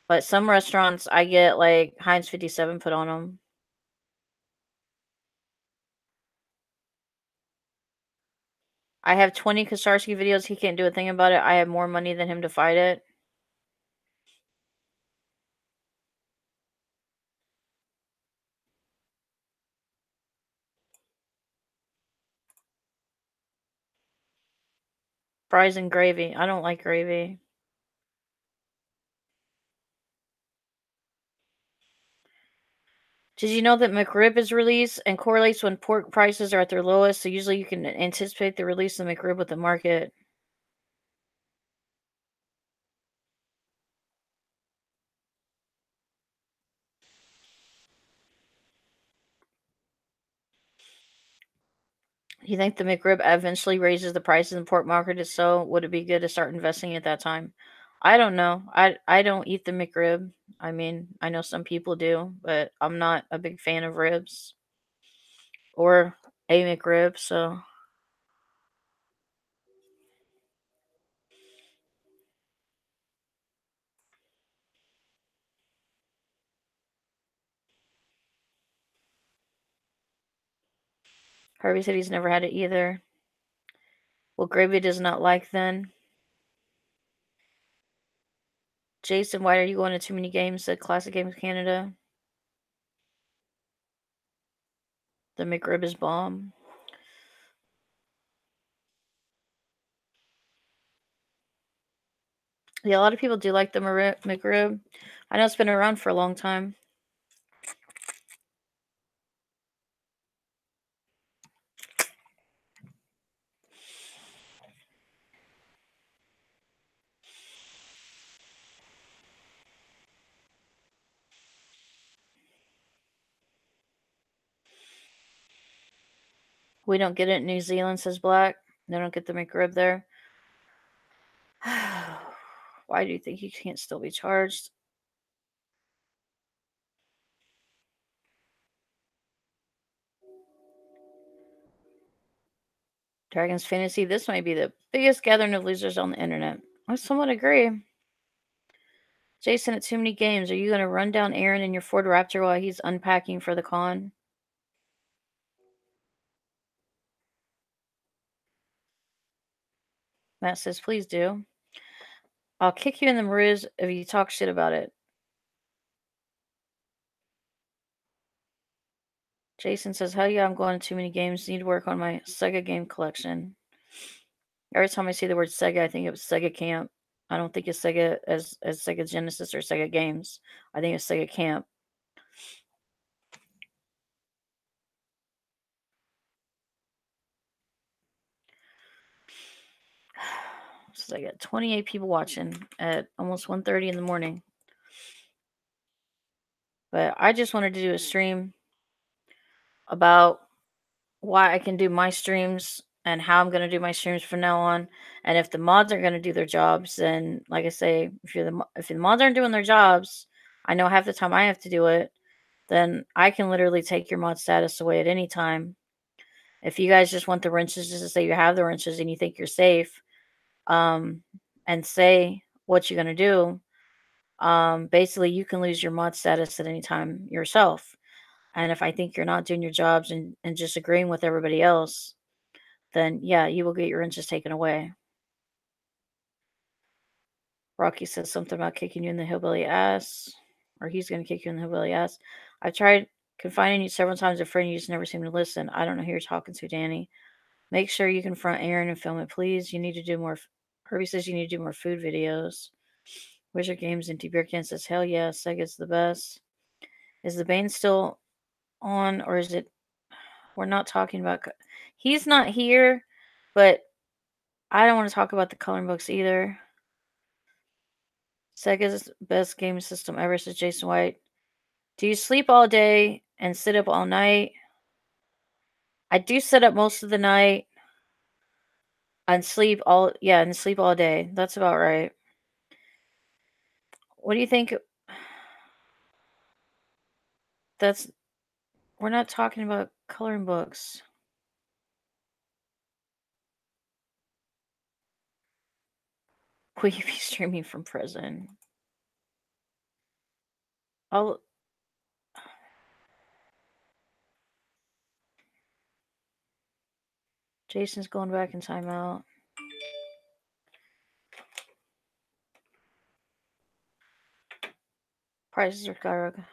but some restaurants, I get, like, Heinz 57 put on them. I have 20 Kostarsky videos, he can't do a thing about it, I have more money than him to fight it. Fries and gravy, I don't like gravy. Did you know that McRib is released and correlates when pork prices are at their lowest, so usually you can anticipate the release of McRib with the market. You think the McRib eventually raises the prices in the pork market? If so, would it be good to start investing at that time? I don't know. I don't eat the McRib. I mean, I know some people do, but I'm not a big fan of ribs or a McRib, so Harvey said he's never had it either. Well, gravy does not like then. Jason, why are you going to too many games at Classic Games Canada? The McRib is bomb. Yeah, a lot of people do like the McRib. I know it's been around for a long time. We don't get it in New Zealand, says Black. They don't get the McRib there. Why do you think you can't still be charged? Dragon's Fantasy, this might be the biggest gathering of losers on the internet. I somewhat agree. Jason, at too many games, are you going to run down Aaron in your Ford Raptor while he's unpacking for the con? Matt says, please do. I'll kick you in the Mariz if you talk shit about it. Jason says, hell yeah, I'm going to too many games. Need to work on my Sega game collection. Every time I see the word Sega, I think it was Sega Camp. I don't think it's Sega as Sega Genesis or Sega Games. I think it's Sega Camp. So I got 28 people watching at almost 1:30 in the morning. But I just wanted to do a stream about why I can do my streams and how I'm going to do my streams from now on. And if the mods are going to do their jobs, then like I say, if the mods aren't doing their jobs, I know half the time I have to do it. Then I can literally take your mod status away at any time. If you guys just want the wrenches, just to say you have the wrenches and you think you're safe, um, and say what you're going to do, basically you can lose your mod status at any time yourself. And if I think you're not doing your jobs and just agreeing with everybody else, then yeah, you will get your wrenches taken away. Rocky says something about kicking you in the hillbilly ass, or he's going to kick you in the hillbilly ass. I've tried confining you several times a friend, you just never seem to listen. I don't know who you're talking to, Danny. Make sure you confront Aaron and film it, please. You need to do more. Herbie says you need to do more food videos. Wizard Games and Beer Can says, hell yeah, Sega's the best. Is the Bane still on, or is it? We're not talking about. He's not here, but I don't want to talk about the coloring books either. Sega's best game system ever, says Jason White. Do you sleep all day and sit up all night? I do sit up most of the night and sleep all day. That's about right. What do you think? That's we're not talking about coloring books. Will you be streaming from prison? I'll Jason's going back in timeout. Prices are skyrocketing.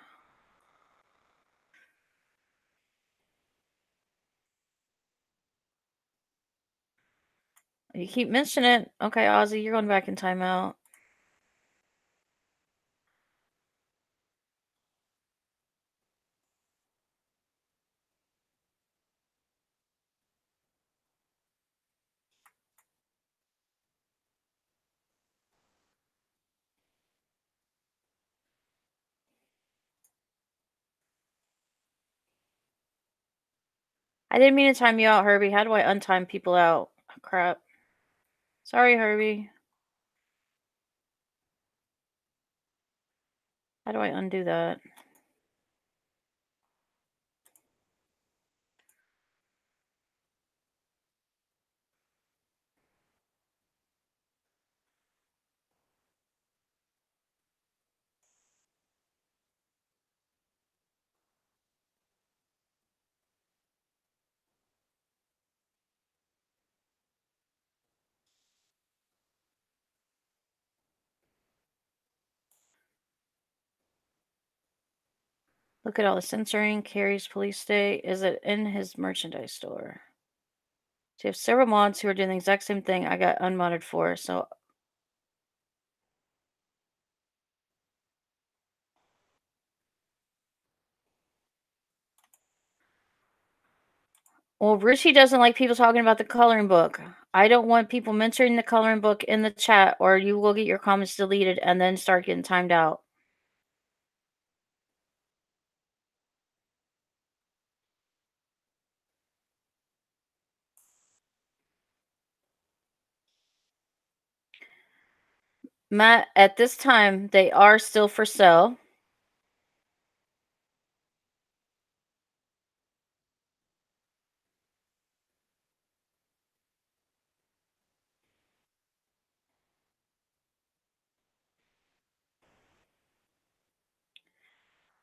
You keep mentioning it. Okay, Ozzy, you're going back in timeout. I didn't mean to time you out, Herbie. How do I untime people out? Crap. Sorry, Herbie. How do I undo that? Look at all the censoring. Carrie's police state. Is it in his merchandise store? So you have several mods who are doing the exact same thing I got unmodded for. So, well, Richie doesn't like people talking about the coloring book. I don't want people mentioning the coloring book in the chat, or you will get your comments deleted and then start getting timed out. Matt, at this time, they are still for sale.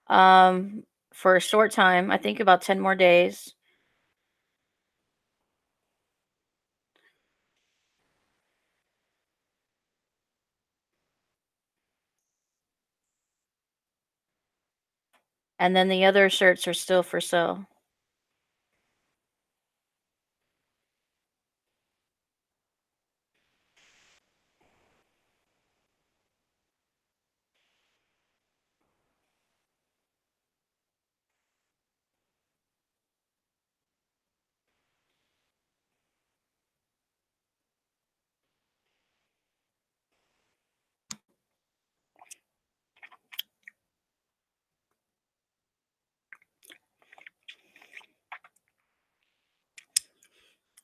For a short time, I think about 10 more days. And then the other shirts are still for sale.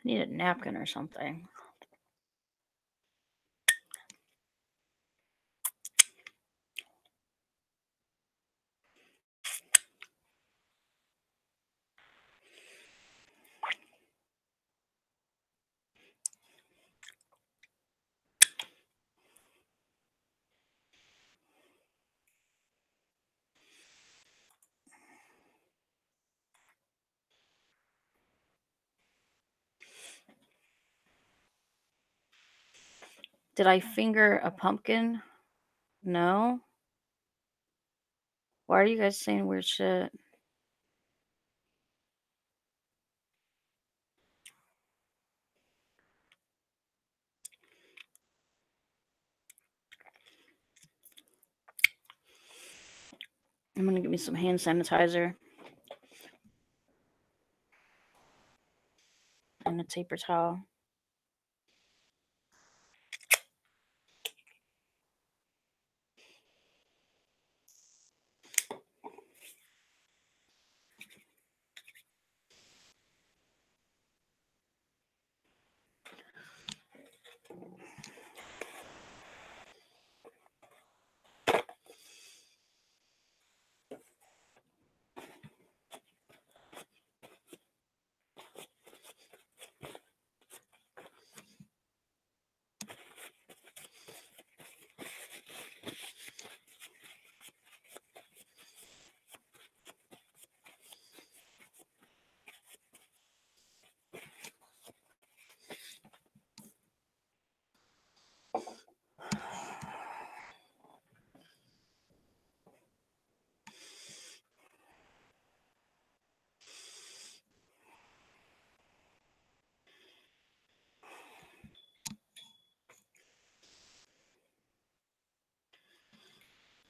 I need a napkin or something. Did I finger a pumpkin? No. Why are you guys saying weird shit? I'm gonna get me some hand sanitizer and a paper towel.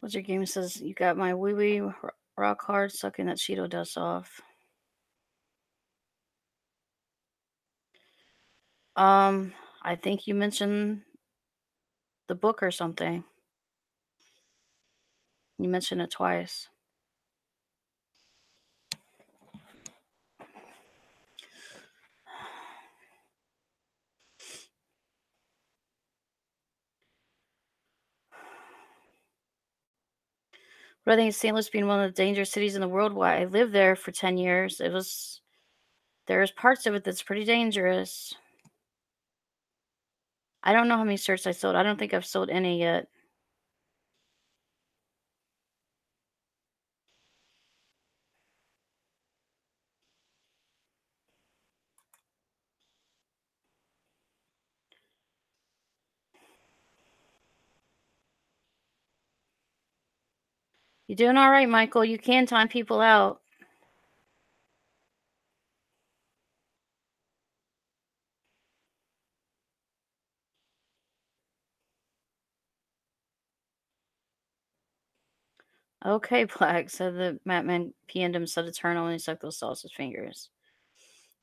What's your game says? You got my wee wee rock hard, sucking that Cheeto dust off. Um, I think you mentioned the book or something. You mentioned it twice. But I think St. Louis being one of the dangerous cities in the world. Why I lived there for 10 years. There's parts of it that's pretty dangerous. I don't know how many shirts I sold. I don't think I've sold any yet. You doing all right, Michael? You can time people out. Okay, Black, said the Matman PN'd him, said eternal, and he sucked those sausage fingers.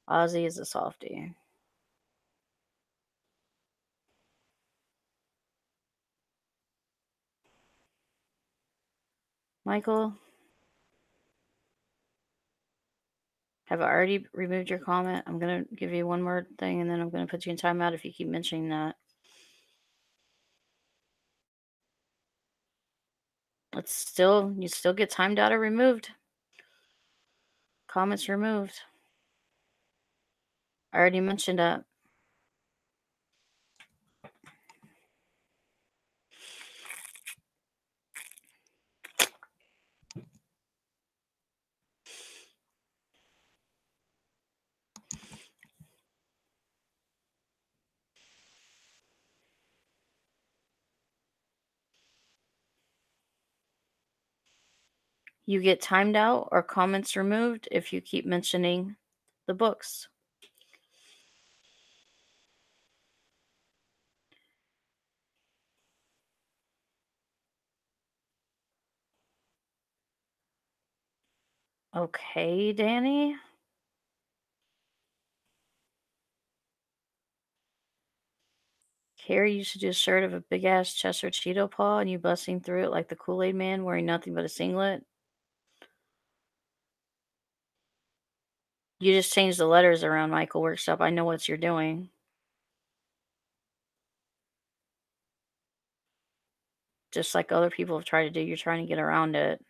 Ozzy is a softie. Michael, have I already removed your comment? I'm going to give you one more thing, and then I'm going to put you in timeout if you keep mentioning that. You still get timed out or removed. Comments removed. I already mentioned that. You get timed out or comments removed if you keep mentioning the books. Okay, Danny. Carrie used to do a shirt of a big ass Chester Cheeto paw and you busting through it like the Kool-Aid man wearing nothing but a singlet. You just changed the letters around, Michael Workshop. I know what you're doing. Just like other people have tried to do, you're trying to get around it.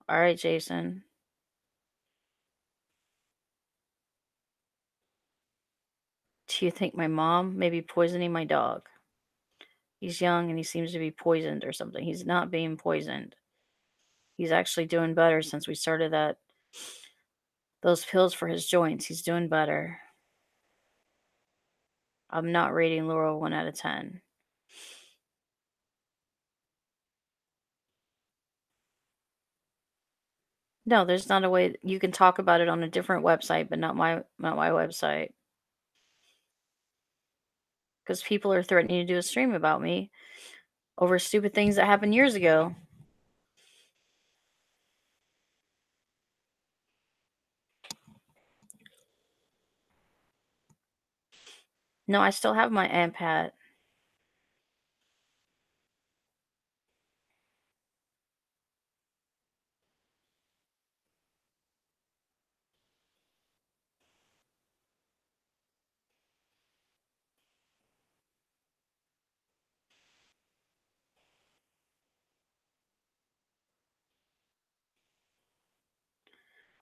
All right, Jason. Do you think my mom may be poisoning my dog? He's young and he seems to be poisoned or something. He's not being poisoned. He's actually doing better since we started those pills for his joints. He's doing better. I'm not rating Laurel 1 out of 10. No, there's not a way you can talk about it on a different website, but not my website. Because people are threatening to do a stream about me over stupid things that happened years ago. No, I still have my AMPAT.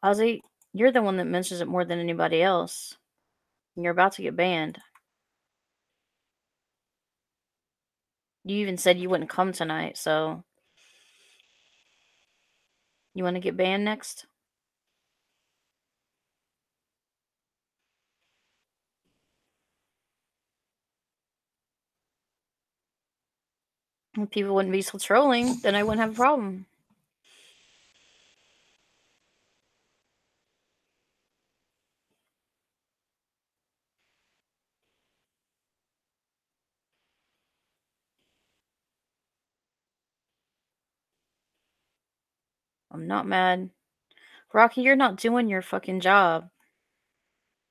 Ozzy, you're the one that mentions it more than anybody else. And you're about to get banned. You even said you wouldn't come tonight, so you want to get banned next? If people wouldn't be so trolling, then I wouldn't have a problem. I'm not mad. Rocky, you're not doing your fucking job.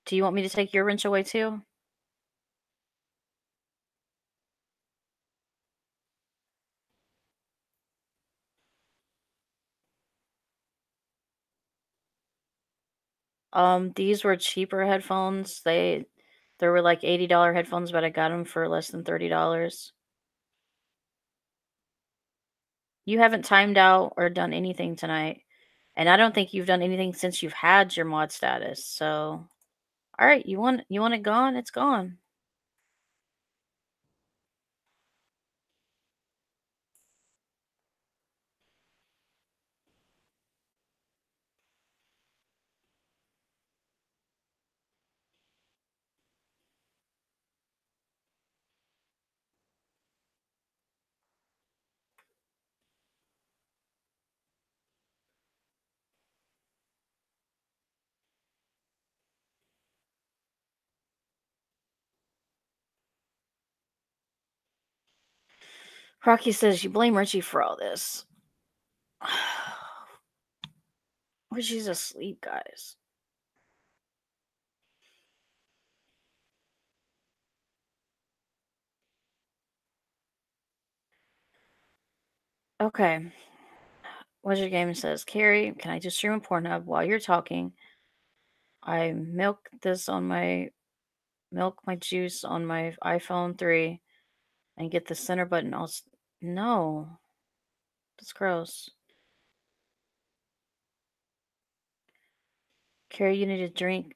Do you want me to take your wrench away too? These were cheaper headphones. They were like $80 headphones, but I got them for less than $30. You haven't timed out or done anything tonight, and I don't think you've done anything since you've had your mod status. So, all right, you want it gone? It's gone. Rocky says you blame Richie for all this. Richie's asleep, guys. Okay. Wizard Game says, Carrie, can I just stream a Pornhub while you're talking? I milk my juice on my iPhone 3 and get the center button all. No, that's gross. Carrie, you need to drink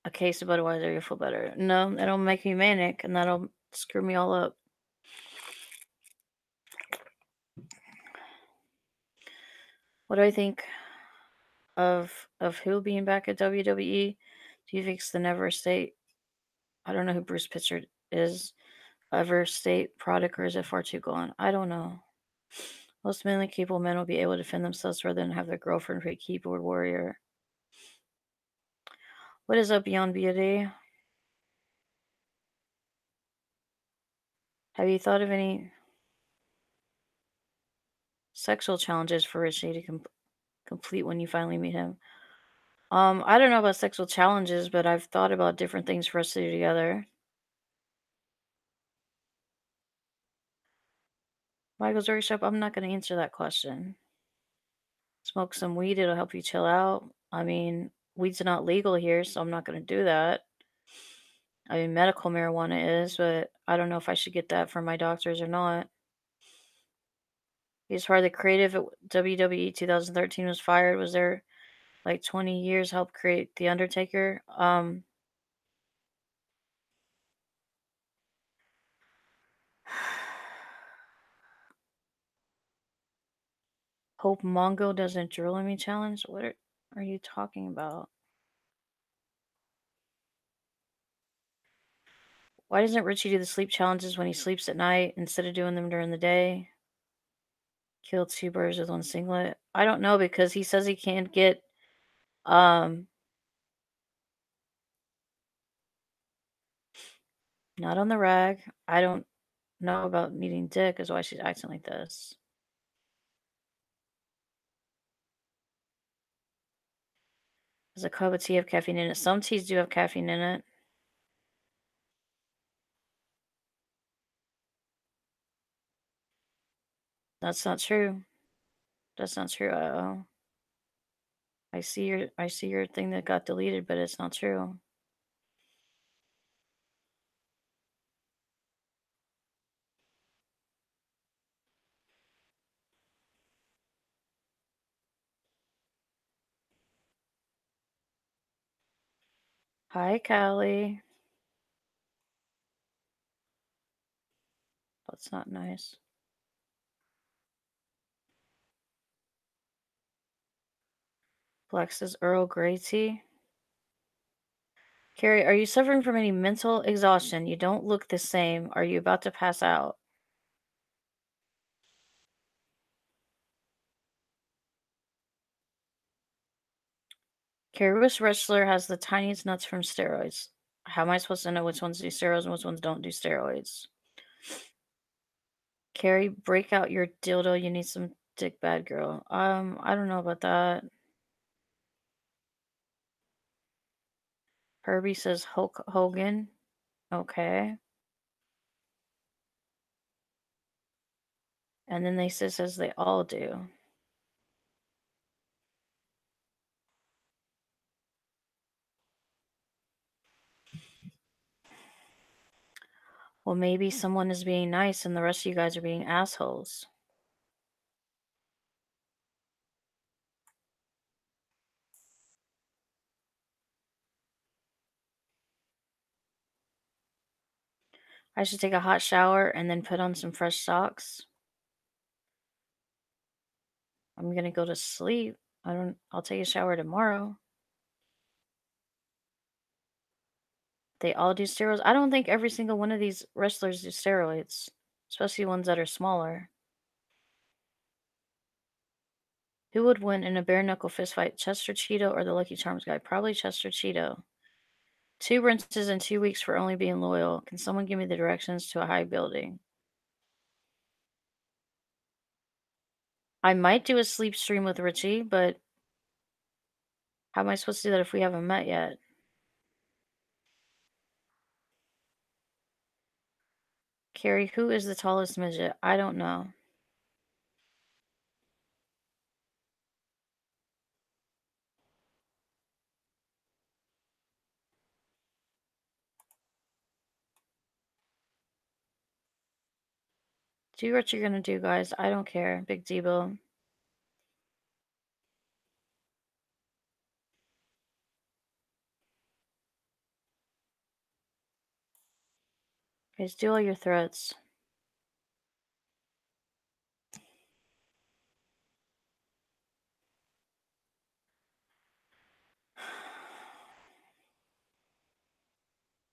a case of Budweiser. You'll feel better. No, that'll make me manic and that'll screw me all up. What do I think of who being back at WWE? Do you think it's the Never State? I don't know who Bruce Pitchford is. Ever State product, or is it far too gone? I don't know. Most mentally capable men will be able to defend themselves rather than have their girlfriend be a keyboard warrior. What is up, Beyond Beauty? Have you thought of any sexual challenges for Richie to complete when you finally meet him? I don't know about sexual challenges, but I've thought about different things for us to do together. Michael's workshop, I'm not going to answer that question. Smoke some weed, it'll help you chill out. I mean, weed's not legal here, so I'm not going to do that. I mean, medical marijuana is, but I don't know if I should get that from my doctors or not. He's part of the creative at WWE 2013 was fired. Was there like 20 years helped create The Undertaker? Hope Mongo doesn't drill in me challenge? What are you talking about? Why doesn't Richie do the sleep challenges when he sleeps at night instead of doing them during the day? Kill two birds with one singlet. I don't know because he says he can't get um not on the rag. I don't know about needing dick is why she's acting like this. Does a cup of tea have caffeine in it? Some teas do have caffeine in it. That's not true. That's not true. I see your thing that got deleted, but it's not true. Hi, Callie. That's not nice. Black says Earl Grey tea. Carrie, are you suffering from any mental exhaustion? You don't look the same. Are you about to pass out? Carrie, which wrestler has the tiniest nuts from steroids? How am I supposed to know which ones do steroids and which ones don't do steroids? Carrie, break out your dildo. You need some Dick Bad Girl. I don't know about that. Herbie says Hulk Hogan. Okay. And then they says they all do. Well, maybe someone is being nice and the rest of you guys are being assholes. I should take a hot shower and then put on some fresh socks. I'm gonna go to sleep. I'll take a shower tomorrow. They all do steroids. I don't think every single one of these wrestlers do steroids, especially ones that are smaller. Who would win in a bare knuckle fist fight, Chester Cheeto or the Lucky Charms guy? Probably Chester Cheeto. 2 rinses in 2 weeks for only being loyal. Can someone give me the directions to a high building? I might do a sleep stream with Richie, but how am I supposed to do that if we haven't met yet? Carrie, who is the tallest midget? I don't know. Do what you're gonna do, guys. I don't care. Big Debo. Guys, do all your threats.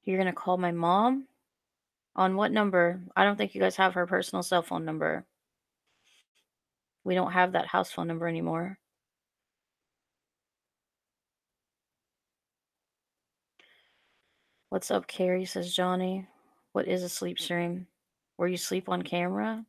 You're gonna call my mom? On what number? I don't think you guys have her personal cell phone number. We don't have that house phone number anymore. What's up, Carrie? Says Johnny. What is a sleep stream? Where you sleep on camera?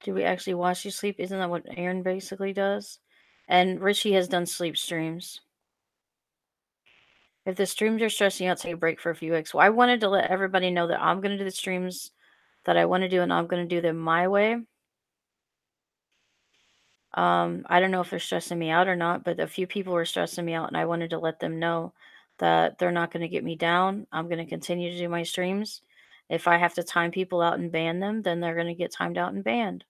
Do we actually watch you sleep? Isn't that what Aaron basically does? And Richie has done sleep streams. If the streams are stressing you out, take a break for a few weeks. Well, I wanted to let everybody know that I'm going to do the streams that I want to do, and I'm going to do them my way. I don't know if they're stressing me out or not, but a few people were stressing me out, and I wanted to let them know that they're not going to get me down. I'm going to continue to do my streams. If I have to time people out and ban them, then they're going to get timed out and banned.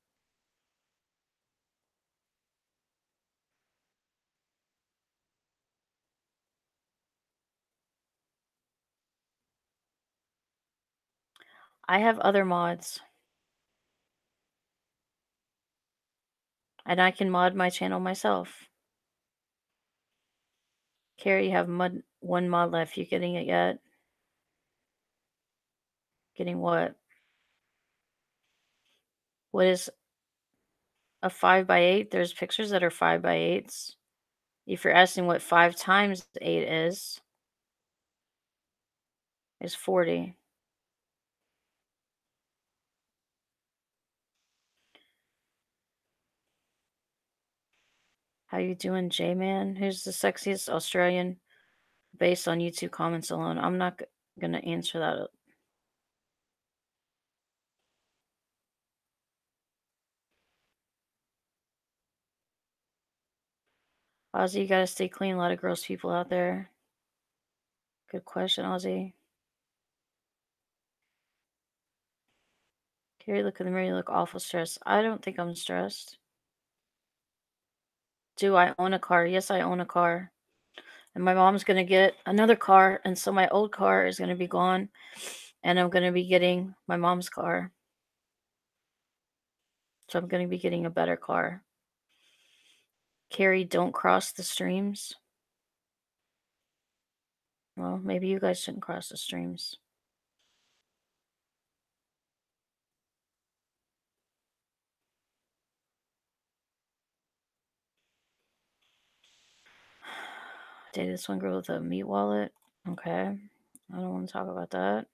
I have other mods, and I can mod my channel myself. Carrie, you have one mod left. You getting it yet? Getting what? What is a 5x8? There's pictures that are 5x8s. If you're asking what 5 times 8 is 40. How you doing, J-Man? Who's the sexiest Australian based on YouTube comments alone? I'm not gonna answer that. Ozzy, you gotta stay clean. A lot of gross people out there. Good question, Ozzy. Carrie, look in the mirror. You look awful stressed. I don't think I'm stressed. Do I own a car? Yes, I own a car. And my mom's gonna get another car, and so my old car is gonna be gone, and I'm gonna be getting my mom's car. So I'm gonna be getting a better car. Carrie, don't cross the streams. Well, maybe you guys shouldn't cross the streams. Dated this one girl with a meat wallet. Okay. I don't want to talk about that.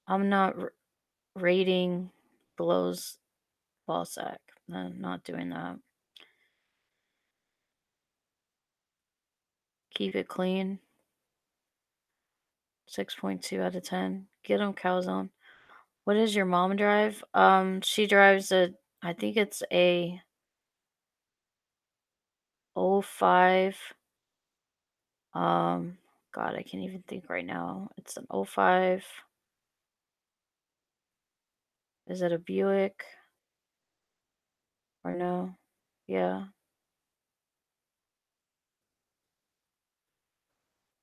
I'm not rating Blow's ball sack. I'm not doing that. Keep it clean. 6.2 out of 10. Get them calzone. What does your mom drive? She drives I think it's a '05. God, I can't even think right now. It's an '05. Is it a Buick? Or no? Yeah.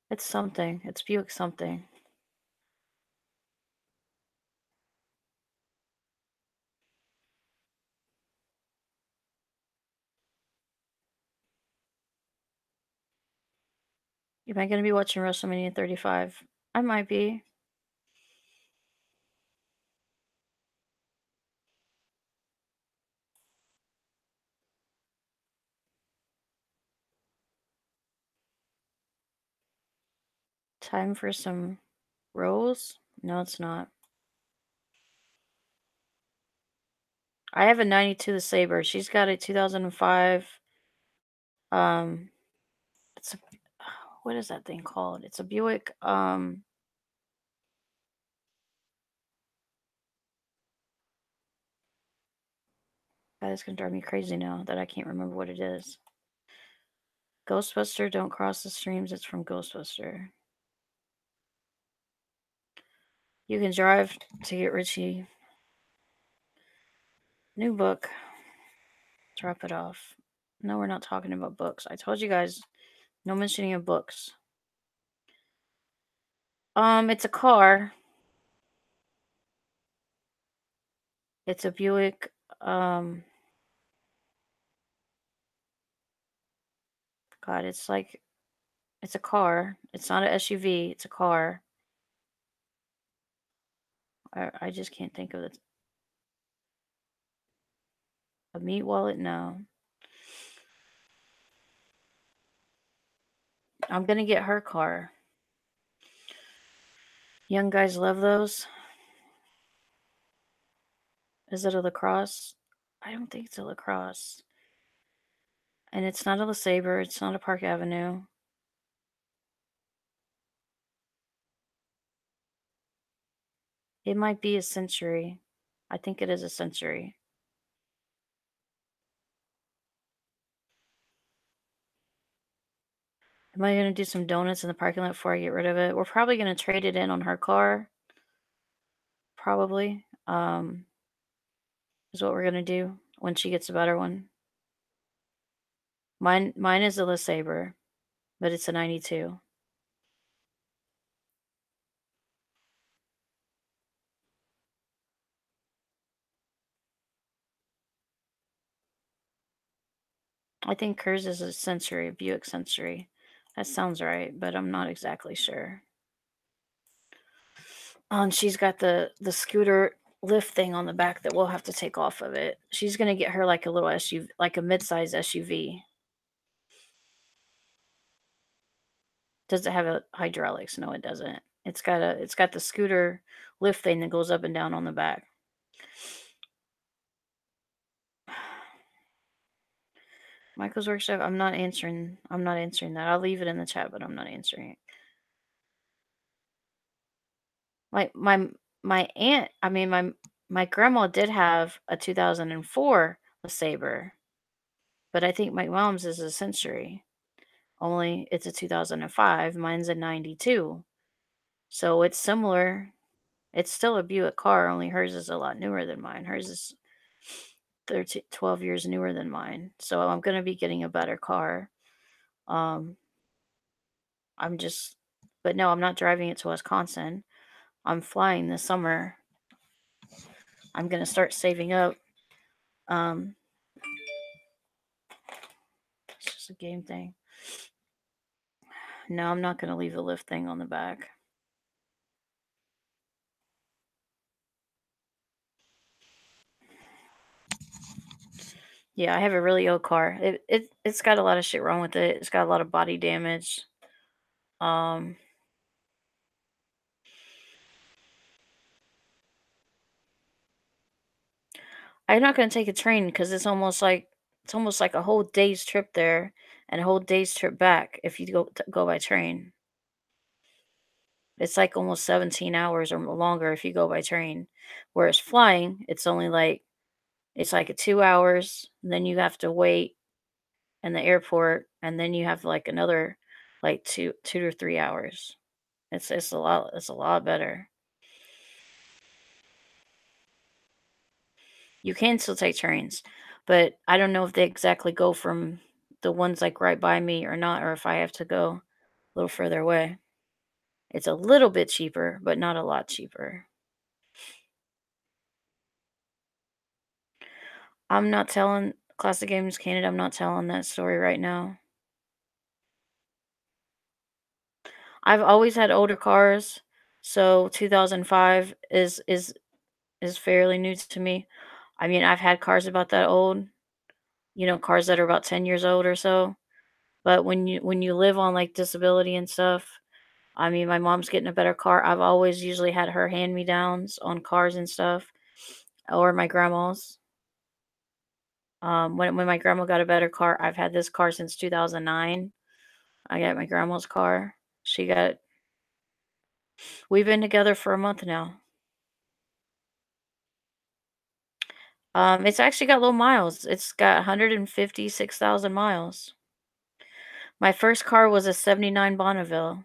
It's something. It's Buick something. Am I going to be watching WrestleMania 35? I might be. Time for some rolls? No, it's not. I have a 92 the Sabre. She's got a 2005. Um, it's a, what is that thing called? It's a Buick. God, it's gonna drive me crazy now that I can't remember what it is. Ghostbuster, don't cross the streams. It's from Ghostbuster. You can drive to get Richie. New book. Drop it off. No, we're not talking about books. I told you guys, no mentioning of books. It's a car. It's a Buick. God, it's like, it's a car. It's not an SUV. It's a car. I just can't think of it. A meat wallet? No. I'm gonna get her car. Young guys love those. Is it a LaCrosse? I don't think it's a LaCrosse. And it's not a LeSabre. It's not a Park Avenue. It might be a Century. I think it is a Century. Am I going to do some donuts in the parking lot before I get rid of it? We're probably going to trade it in on her car. Probably. Is what we're going to do when she gets a better one. Mine is a LeSabre, but it's a 92. I think hers is a Century, a Buick Century. That sounds right, but I'm not exactly sure. And she's got the scooter lift thing on the back that we'll have to take off of it. She's gonna get her like a little SUV, like a mid-size SUV. Does it have a hydraulics? No, it doesn't. It's got the scooter lift thing that goes up and down on the back. Michael's workshop. I'm not answering that. I'll leave it in the chat, but I'm not answering it. My aunt, I mean my grandma did have a 2004 LeSabre, but I think my mom's is a Century. Only it's a 2005. Mine's a 92. So it's similar. It's still a Buick car, only hers is a lot newer than mine. Hers is 12 years newer than mine. So I'm going to be getting a better car. Um, I'm just, but no, I'm not driving it to Wisconsin. I'm flying this summer. I'm going to start saving up. Um, It's a game thing. No, I'm not gonna leave the lift thing on the back. Yeah, I have a really old car. It's got a lot of shit wrong with it. It's got a lot of body damage. Um, I'm not gonna take a train because it's almost like a whole day's trip there and a whole day's trip back if you go by train. It's like almost 17 hours or longer if you go by train. Whereas flying, it's like a 2 hours, and then you have to wait in the airport, and then you have like another like 2 to 3 hours. It's a lot better. You can still take trains, but I don't know if they exactly go from the ones like right by me or not, or if I have to go a little further away. It's a little bit cheaper, but not a lot cheaper. I'm not telling Classic Games Canada, I'm not telling that story right now. I've always had older cars, so 2005 is fairly new to me. I mean, I've had cars about that old, cars that are about 10 years old or so. But when you live on like disability and stuff, I mean, my mom's getting a better car. I've always usually had her hand me downs on cars and stuff, or my grandma's. When my grandma got a better car, I've had this car since 2009. I got my grandma's car. She got. We've been together for a month now. It's actually got low miles. It's got 156,000 miles. My first car was a '79 Bonneville.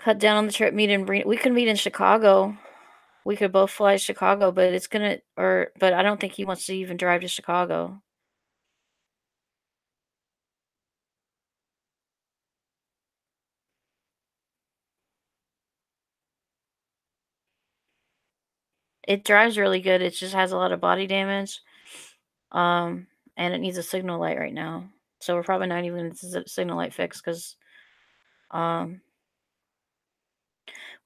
Cut down on the trip. We could meet in Chicago. We could both fly to Chicago, but but I don't think he wants to even drive to Chicago. It drives really good. It just has a lot of body damage. Um, and it needs a signal light right now. So we're probably not even gonna signal light fix because um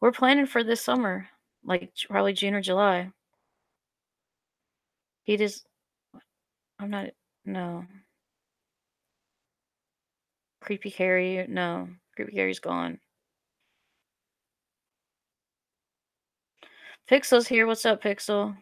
we're planning for this summer, like probably June or July. He just I'm not no. Creepy Carrie, no. Creepy Carrie's gone. Pixel's here. What's up, Pixel?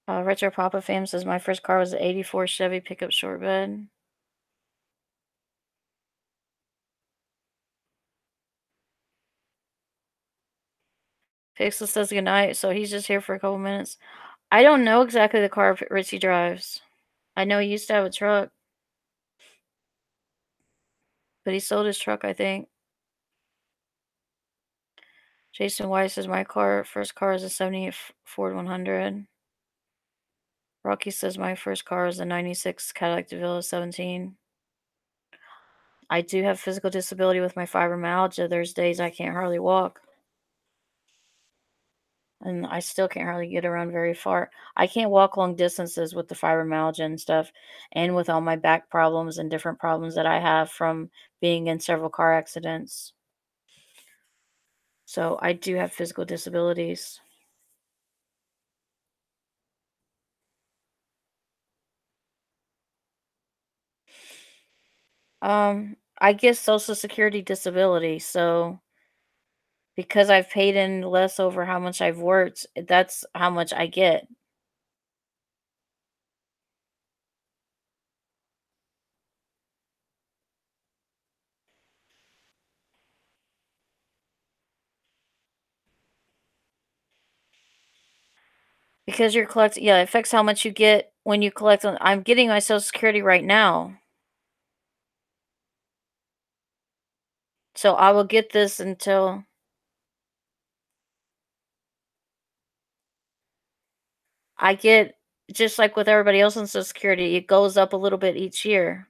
Retro Papa Fam says my first car was an '84 Chevy pickup short bed. Pixel says goodnight, so he's just here for a couple minutes. I don't know exactly the car Richie drives. I know he used to have a truck, but he sold his truck, I think. Jason Weiss says my first car is a '78 Ford 100. Rocky says my first car is a '96 Cadillac DeVille 17. I do have physical disability with my fibromyalgia. There's days I can't hardly walk, and I still can't hardly get around very far. I can't walk long distances with the fibromyalgia and stuff, and with all my back problems and different problems that I have from being in several car accidents. So I do have physical disabilities. I get Social Security disability, so because I've paid in less over how much I've worked, that's how much I get. Because you're collecting, yeah, it affects how much you get when you collect on. I'm getting my Social Security right now, so I will get this until I get, just like with everybody else on Social Security, it goes up a little bit each year.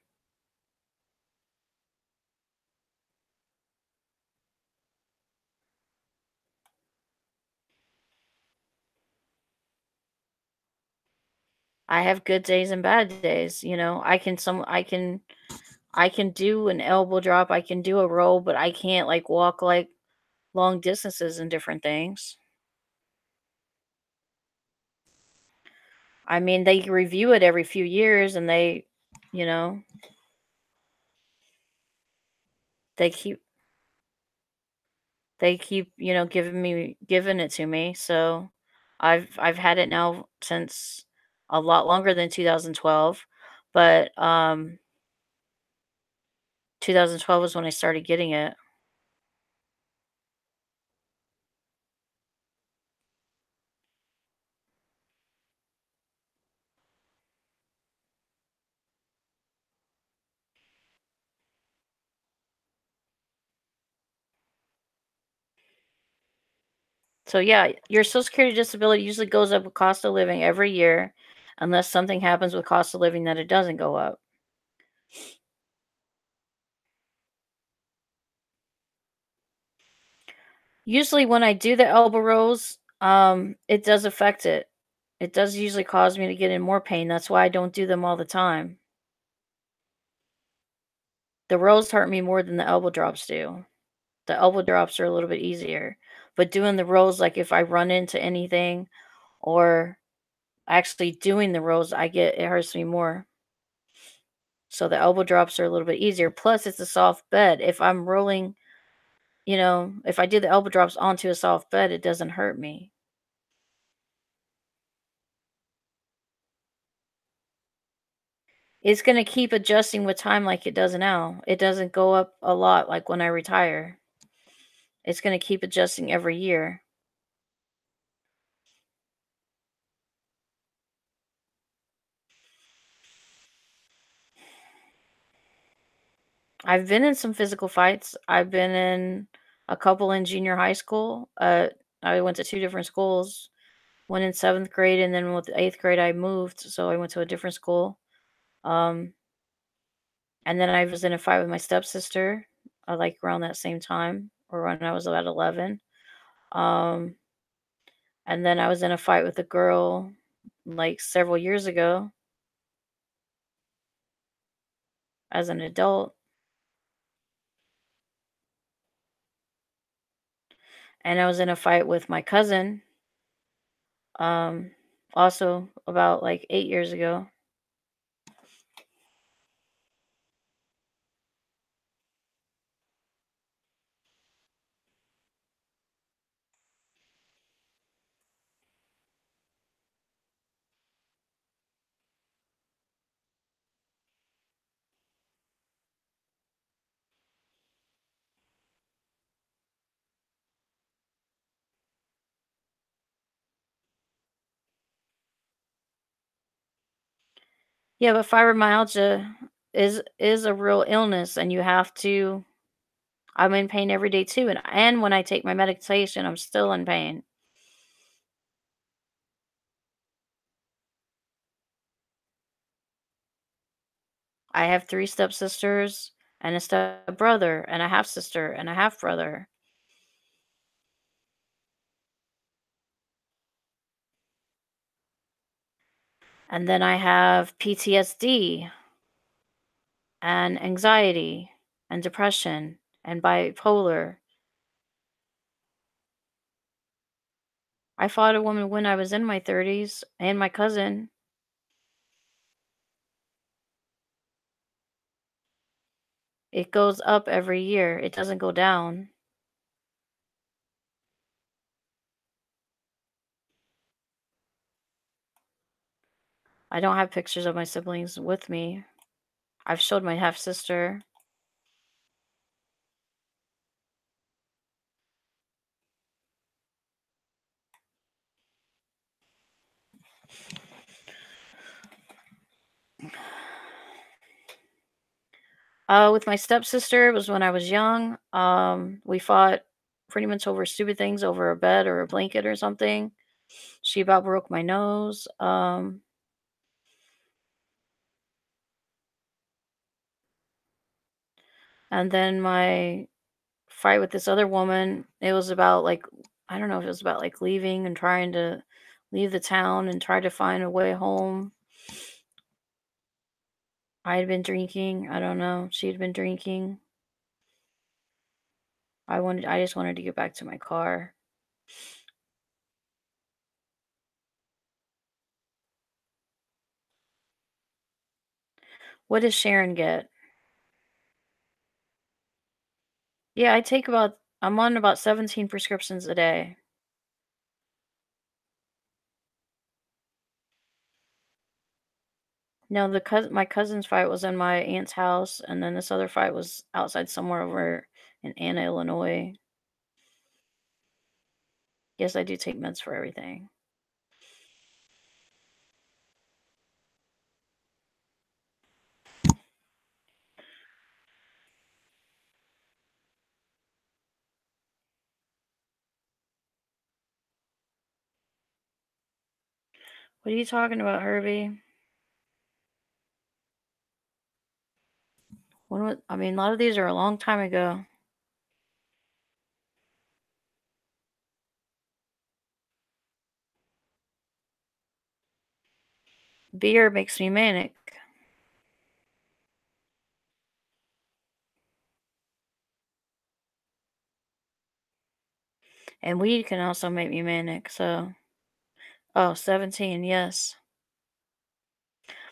I have good days and bad days, you know. I can do an elbow drop, I can do a roll, but I can't like walk like long distances and different things. I mean, they review it every few years and you know, they keep giving it to me. So I've had it now since a lot longer than 2012, but 2012 was when I started getting it. So yeah, your Social Security disability usually goes up with cost of living every year, unless something happens with cost of living that it doesn't go up. Usually when I do the elbow rolls, it does affect it. It does usually cause me to get in more pain. That's why I don't do them all the time. The rolls hurt me more than the elbow drops do. The elbow drops are a little bit easier. But doing the rolls, like if I run into anything or actually doing the rolls, it hurts me more. So the elbow drops are a little bit easier. Plus, it's a soft bed. If I'm rolling, if I do the elbow drops onto a soft bed, it doesn't hurt me. It's gonna keep adjusting with time like it does now. It doesn't go up a lot like when I retire. It's gonna keep adjusting every year. I've been in some physical fights. I've been in a couple in junior high school. I went to 2 different schools. One in 7th grade, and then with 8th grade, I moved, so I went to a different school. Um, and then I was in a fight with my stepsister, like, around that same time, or when I was about 11. Um, and then I was in a fight with a girl, like, several years ago as an adult, and I was in a fight with my cousin, um, also about, like, 8 years ago. Yeah, but fibromyalgia is a real illness, and you have to. I'm in pain every day too, and when I take my medication, I'm still in pain. I have 3 stepsisters and a stepbrother and a half sister and a half brother. And then I have PTSD and anxiety and depression and bipolar. I fought a woman when I was in my 30s and my cousin. It goes up every year. It doesn't go down. I don't have pictures of my siblings with me. I've showed my half sister. With my stepsister, it was when I was young. We fought pretty much over stupid things, over a bed or a blanket or something. She about broke my nose. And then my fight with this other woman, it was about like, I don't know if it was about like leaving and trying to leave the town and try to find a way home. I had been drinking. I don't know. She had been drinking. I just wanted to get back to my car. What does Sharon get? Yeah, I'm on about 17 prescriptions a day. No, my cousin's fight was in my aunt's house, and then this other fight was outside somewhere over in Anna, Illinois. Yes, I do take meds for everything. What are you talking about, Herbie? I mean, a lot of these are a long time ago. Beer makes me manic, and weed can also make me manic. So, oh, 17, yes.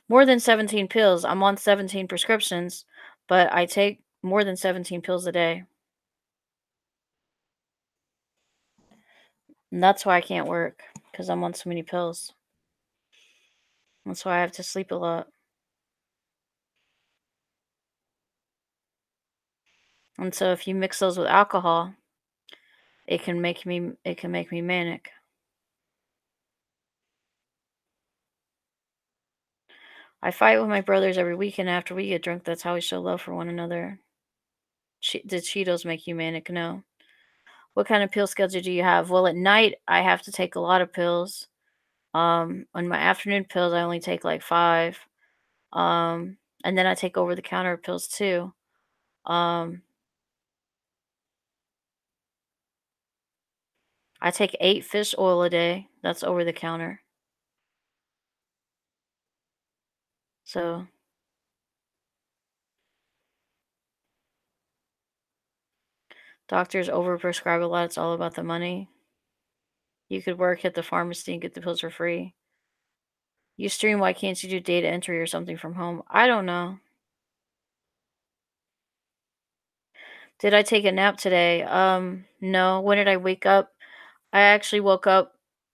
More than 17 pills. I'm on 17 prescriptions, but I take more than 17 pills a day. And that's why I can't work because I'm on so many pills. That's why I have to sleep a lot. And so if you mix those with alcohol, it can make me manic. I fight with my brothers every weekend after we get drunk. That's how we show love for one another. Did Cheetos make you manic? No. What kind of pill schedule do you have? Well, at night I have to take a lot of pills. On my afternoon pills I only take like 5. And then I take over the counter pills too. Um, I take 8 fish oil a day. That's over the counter. So doctors overprescribe a lot. It's all about the money. You could work at the pharmacy and get the pills for free. You stream, why can't you do data entry or something from home? I don't know. Did I take a nap today? No. When did I wake up? I actually woke up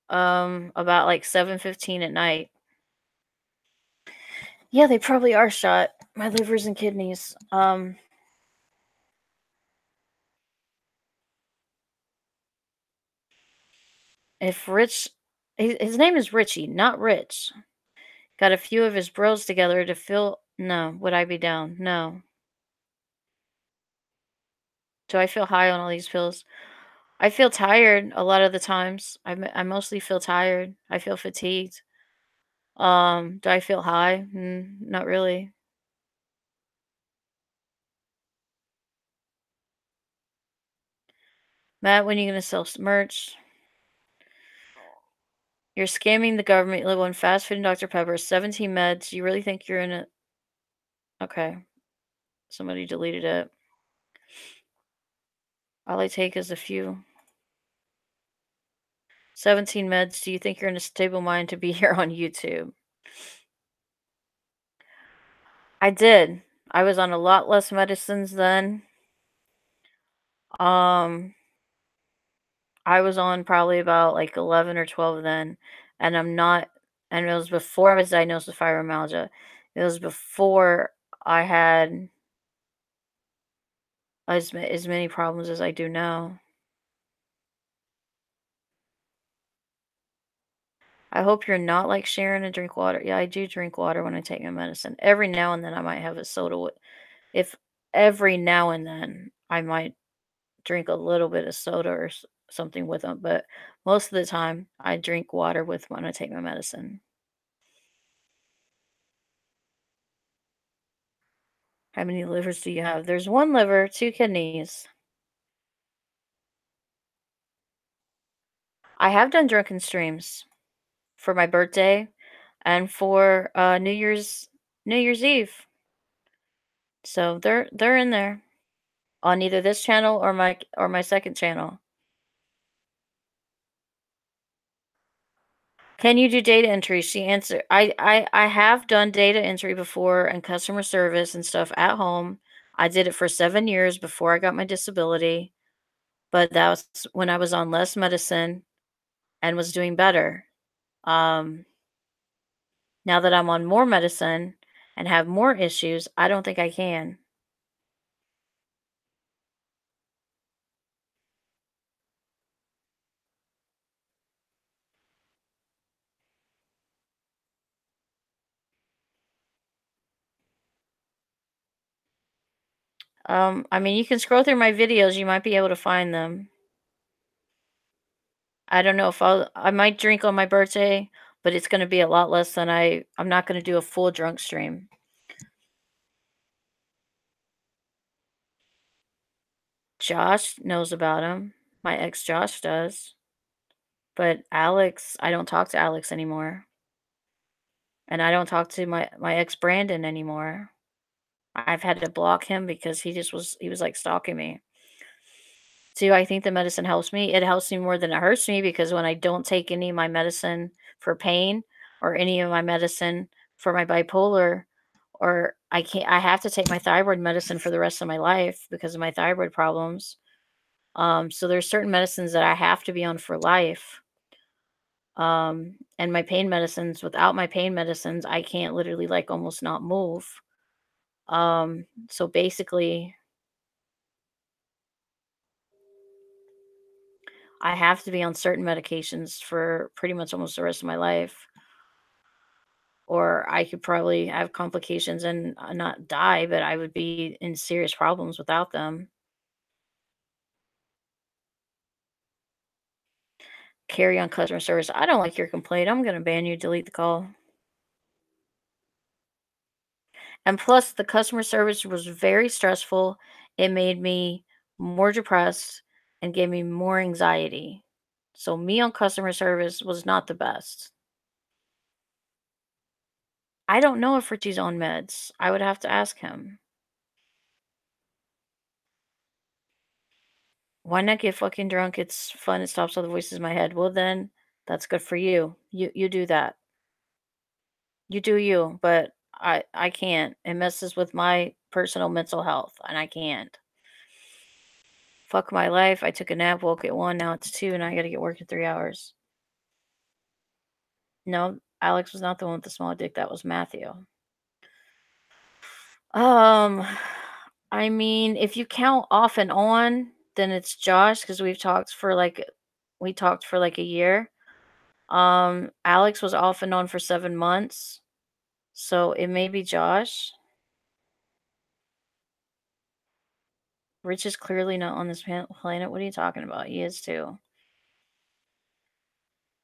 about like 7:15 at night. Yeah, they probably are shot. My livers and kidneys. If Rich his name is Richie, not Rich. Got a few of his bros together to feel no, would I be down? No. Do I feel high on all these pills? I feel tired a lot of the times. I mostly feel tired. I feel fatigued. Do I feel high? Not really. Matt, when are you gonna sell merch? You're scamming the government. You live on fast food and Dr. Pepper. 17 meds. You really think you're in a okay. Somebody deleted it. All I take is a few. 17 meds. Do you think you're in a stable mind to be here on YouTube? I did. I was on a lot less medicines then. Um, I was on probably about like 11 or 12 then, and I'm not and it was before I was diagnosed with fibromyalgia. It was before I had as many problems as I do now. I hope you're not like Sharon and drink water. Yeah, I do drink water when I take my medicine. Every now and then I might have a soda if Every now and then, I might drink a little bit of soda or something with them, but most of the time, I drink water with when I take my medicine. How many livers do you have? There's 1 liver, 2 kidneys. I have done drunken streams for my birthday and for, New Year's Eve. So they're in there on either this channel or my second channel. Can you do data entry? She answered, I have done data entry before and customer service and stuff at home. I did it for 7 years before I got my disability, but that was when I was on less medicine and was doing better. Um, Now that I'm on more medicine and have more issues, I don't think I can. I mean, you can scroll through my videos, you might be able to find them. I don't know if I might drink on my birthday, but it's gonna be a lot less than I'm not gonna do a full drunk stream. Josh knows about him. My ex Josh does. But Alex, I don't talk to Alex anymore. And I don't talk to my ex Brandon anymore. I've had to block him because he was like stalking me. Do I think the medicine helps me? It helps me more than it hurts me because when I don't take any of my medicine for pain or any of my medicine for my bipolar, or I have to take my thyroid medicine for the rest of my life because of my thyroid problems. So there's certain medicines that I have to be on for life. And my pain medicines, without my pain medicines, I can't literally like almost not move. So basically, I have to be on certain medications for pretty much almost the rest of my life, or I could probably have complications and not die, but I would be in serious problems without them. Carry on customer service. I don't like your complaint. I'm going to ban you, delete the call. And plus, the customer service was very stressful. It made me more depressed and gave me more anxiety. So, me on customer service was not the best. I don't know if Richie's on meds. I would have to ask him. Why not get fucking drunk? It's fun. It stops all the voices in my head. Well, then that's good for you. You do that. You do you. But I can't. It messes with my personal mental health, and I can't. Fuck my life. I took a nap, woke at 1, now it's 2, and I gotta get work in 3 hours. No, Alex was not the one with the small dick, that was Matthew. Um, I mean, if you count off and on, then it's Josh because we talked for like a year. Alex was off and on for 7 months, so it may be Josh. Rich is clearly not on this planet. What are you talking about? He is too.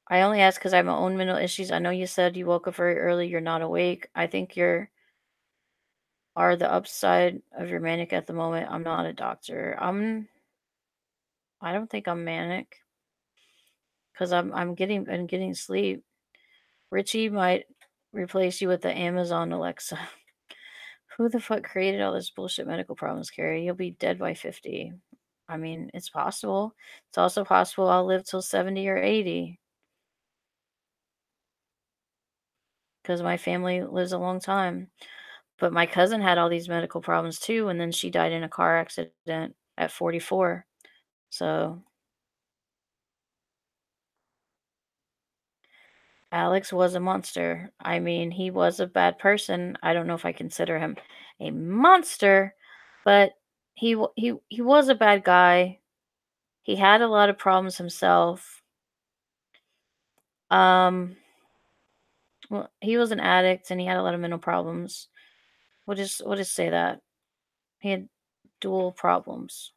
I only ask because I have my own mental issues. I know you said you woke up very early, you're not awake. I think you're are the upside of your manic at the moment. I'm not a doctor. I don't think I'm manic because I'm getting sleep. Richie might replace you with the Amazon Alexa. Who the fuck created all this bullshit medical problems, Carrie? You'll be dead by 50. I mean, it's possible. It's also possible I'll live till 70 or 80 because my family lives a long time. But my cousin had all these medical problems too, and then she died in a car accident at 44. So Alex was a monster. I mean, he was a bad person. I don't know if I consider him a monster, but he was a bad guy. He had a lot of problems himself. Um, well, he was an addict and he had a lot of mental problems. We'll just say that. He had Dual problems.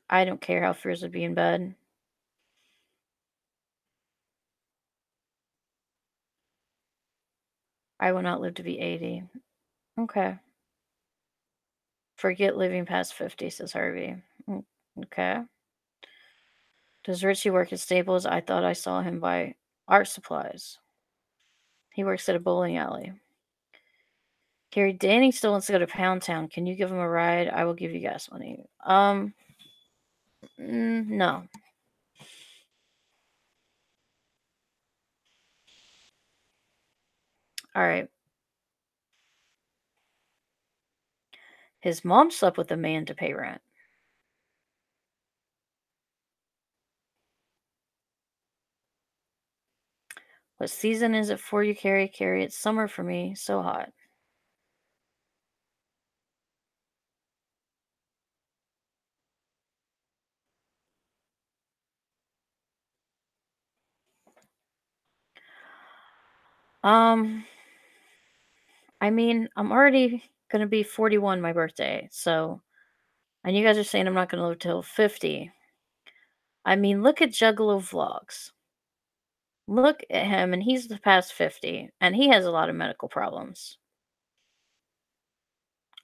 I don't care how Fears would be in bed. I will not live to be 80. Okay. Forget living past 50, says Harvey. Okay. Does Richie work at Staples? I thought I saw him buy art supplies. He works at a bowling alley. Gary, Danny still wants to go to Pound Town. Can you give him a ride? I will give you gas money. No. All right. His mom slept with a man to pay rent. What season is it for you, Carrie? Carrie, it's summer for me. So hot. Um, I mean, I'm already gonna be 41 my birthday, so and you guys are saying I'm not gonna live till 50. I mean, look at Juggalo Vlogs. Look at him, and he's past 50, and he has a lot of medical problems.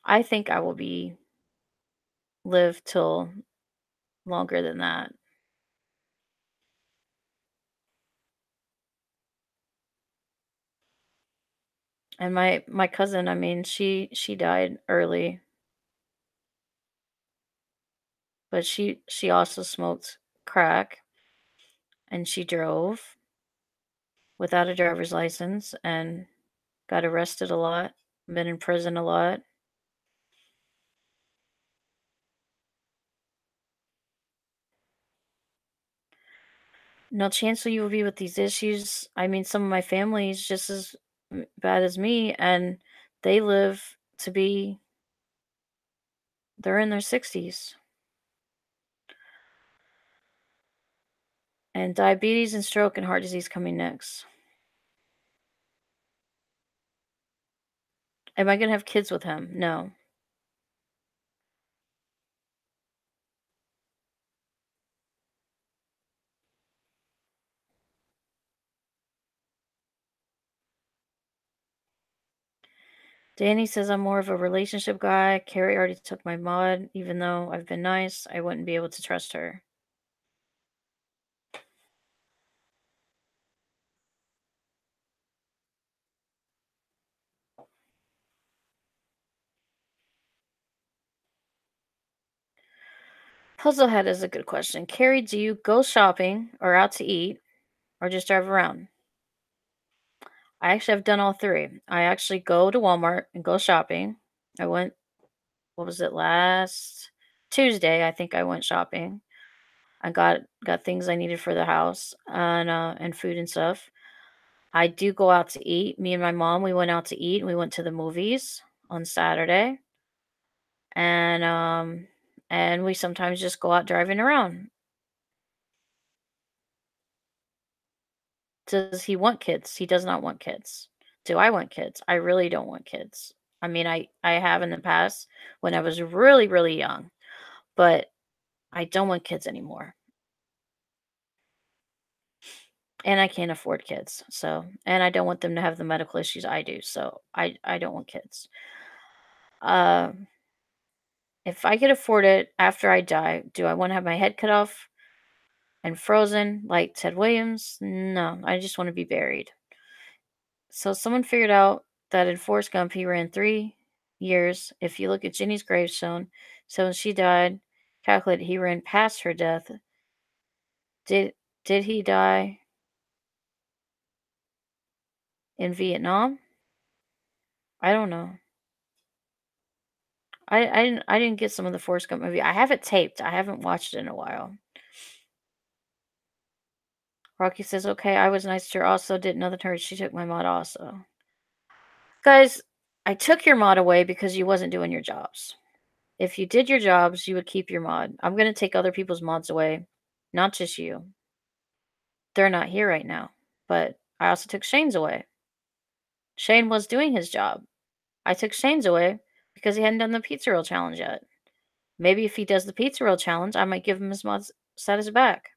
I think I will be live till longer than that. And my cousin, I mean, she died early, but she also smoked crack and she drove without a driver's license and got arrested a lot, been in prison a lot. No chance will you will be with these issues. I mean, some of my family is just as bad as me, and they live to be they're in their 60s. And diabetes and stroke and heart disease coming next. Am I gonna have kids with him? No. Danny says I'm more of a relationship guy. Carrie already took my mod. Even though I've been nice, I wouldn't be able to trust her. Puzzlehead is a good question. Carrie, do you go shopping or out to eat or just drive around? I actually have done all three. I actually go to Walmart and go shopping. I went, what was it, last Tuesday? I think I went shopping. I got things I needed for the house and food and stuff. I do go out to eat. Me and my mom, we went out to eat. We went to the movies on Saturday. And and we sometimes just go out driving around. Does he want kids? He does not want kids. Do I want kids? I really don't want kids. I mean, I have in the past when I was really, really young, but I don't want kids anymore. And I can't afford kids. So, and I don't want them to have the medical issues I do. So, I don't want kids. Um, if I could afford it after I die, do I want to have my head cut off and frozen like Ted Williams? No, I just want to be buried. So someone figured out that in Forrest Gump he ran 3 years. If you look at Jenny's gravestone, so when she died, calculate he ran past her death. Did did he die in Vietnam? I don't know. I didn't get some of the Forrest Gump movie. I have it taped. I haven't watched it in a while. Rocky says, "Okay, I was nice to her. Also, didn't know the turd. She took my mod also." Guys, I took your mod away because you wasn't doing your jobs. If you did your jobs, you would keep your mod. I'm gonna take other people's mods away, not just you. They're not here right now, but I also took Shane's away. Shane was doing his job. I took Shane's away because he hadn't done the pizza roll challenge yet. Maybe if he does the pizza roll challenge, I might give him his mod status back.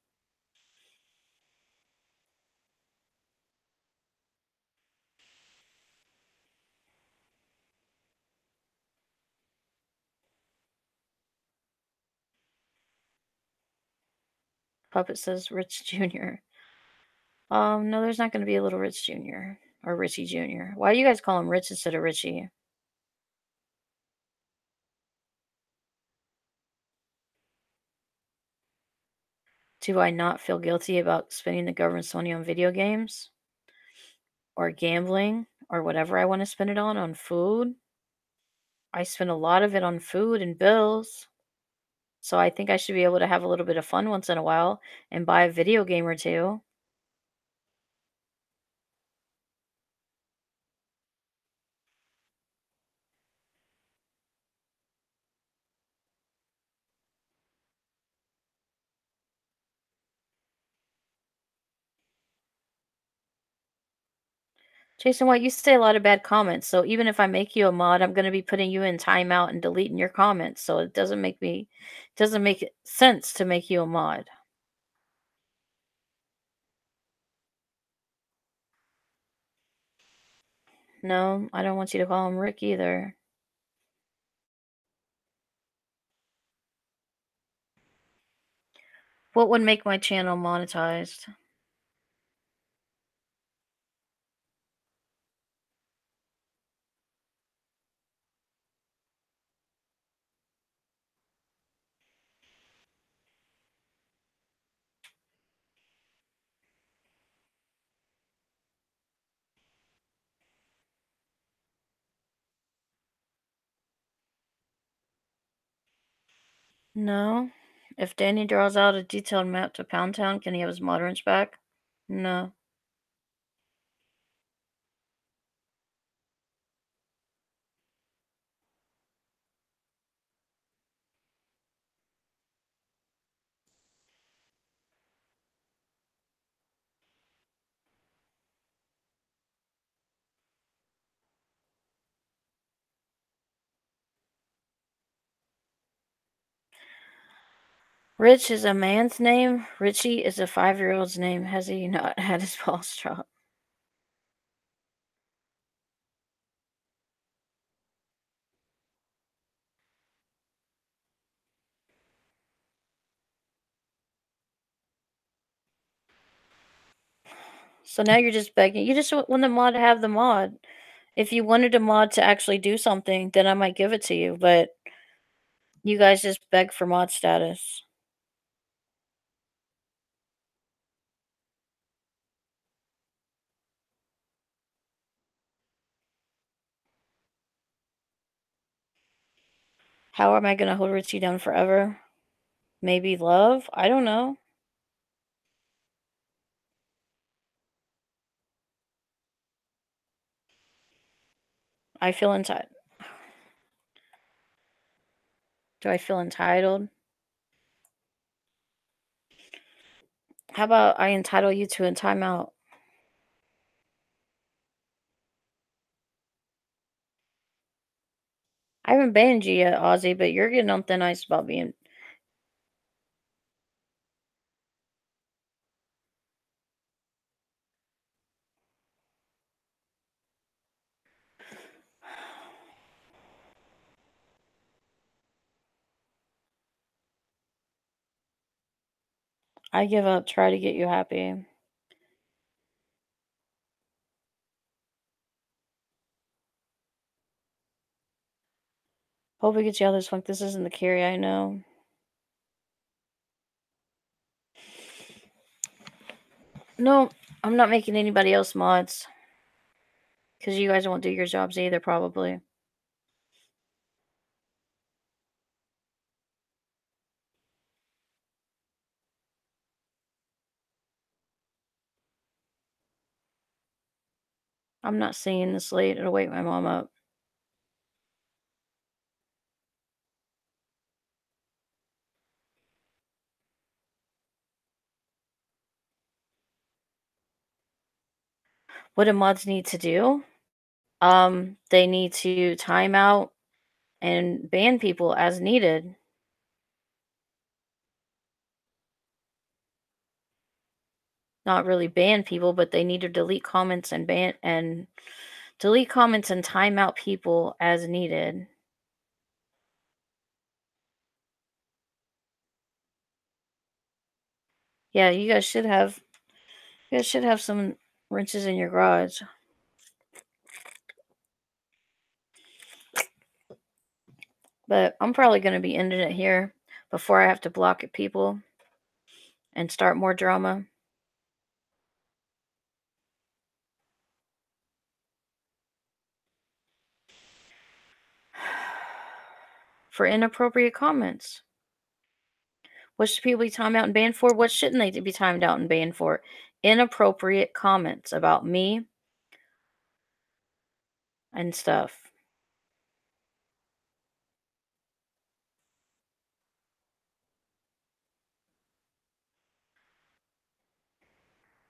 Puppet says Rich Jr. No, there's not gonna be a little Rich Jr. or Richie Jr. Why do you guys call him Rich instead of Richie? Do I not feel guilty about spending the government's money on video games or gambling or whatever I want to spend it on food? I spend a lot of it on food and bills. So I think I should be able to have a little bit of fun once in a while and buy a video game or two. Jason White, you say a lot of bad comments. So even if I make you a mod, I'm going to be putting you in timeout and deleting your comments. So it doesn't make sense to make you a mod. No, I don't want you to call him Rick either. What would make my channel monetized? No. If Danny draws out a detailed map to Pound Town, can he have his mod wrench back? No. Rich is a man's name. Richie is a 5-year-old's name. Has he not had his balls dropped? So now you're just begging. You just want the mod to have the mod. If you wanted a mod to actually do something, then I might give it to you. But you guys just beg for mod status. How am I going to hold Richie down forever? Maybe love? I don't know. I feel entitled. Do I feel entitled? How about I entitle you to a timeout? I haven't banned you yet, Ozzy, but you're getting on thin ice about being. I give up. Try to get you happy. Hope we get you out of this funk. This isn't the carry, I know. No, I'm not making anybody else mods. Because you guys won't do your jobs either, probably. I'm not singing this late. It'll wake my mom up. What do mods need to do? They need to time out and ban people as needed. Not really ban people, but they need to delete comments and time out people as needed. Yeah, you guys should have some wrenches in your garage. But I'm probably gonna be ending it here before I have to block at people and start more drama for inappropriate comments. What should people be timed out and banned for? What shouldn't they be timed out and banned for? Inappropriate comments about me and stuff.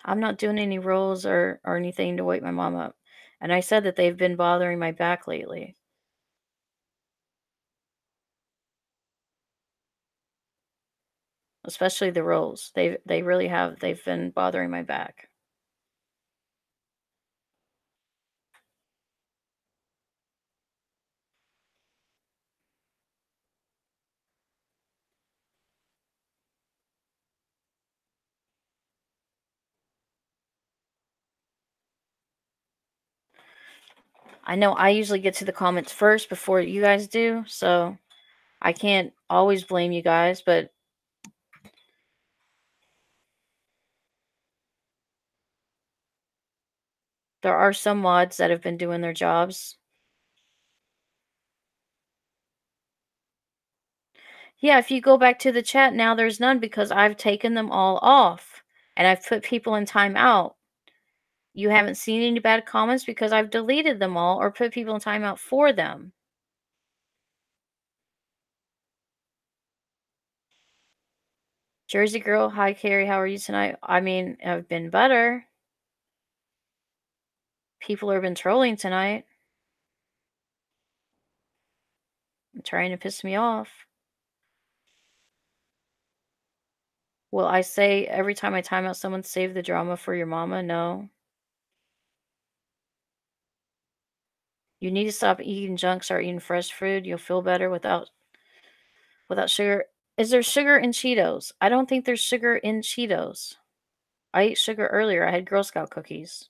I'm not doing any rolls or anything to wake my mom up. And I said that they've been bothering my back lately, especially the rolls. They really have. They've been bothering my back. I know I usually get to the comments first before you guys do, so I can't always blame you guys, but there are some mods that have been doing their jobs. Yeah, if you go back to the chat now, there's none because I've taken them all off and I've put people in timeout. You haven't seen any bad comments because I've deleted them all or put people in timeout for them. Jersey girl, hi Carrie, how are you tonight? I mean, I've been better. People have been trolling tonight, trying to piss me off. Will I say every time I time out someone, save the drama for your mama? No. You need to stop eating junk, start eating fresh food. You'll feel better without sugar. Is there sugar in Cheetos? I don't think there's sugar in Cheetos. I ate sugar earlier. I had Girl Scout cookies.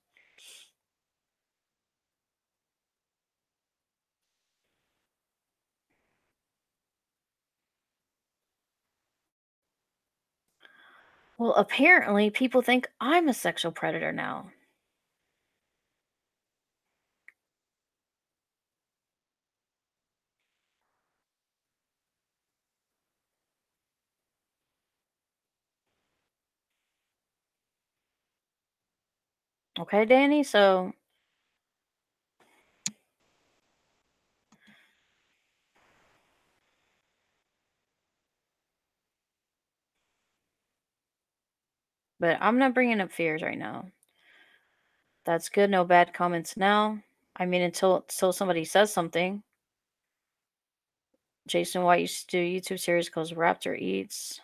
Well, apparently people think I'm a sexual predator now. Okay, Danny? So, but I'm not bringing up fears right now. That's good. No bad comments now. I mean, until somebody says something. Jason White used to do a YouTube series called Raptor Eats.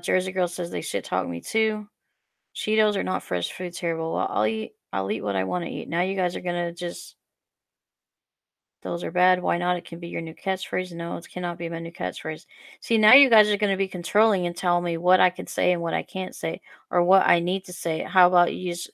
Jersey Girl says they shit talk me too. Cheetos are not fresh food terrible. Well, I'll eat what I want to eat. Now you guys are gonna just those are bad. Why not? It can be your new catchphrase. No, it cannot be my new catchphrase. See, now you guys are gonna be controlling and tell me what I can say and what I can't say, or what I need to say. How about you use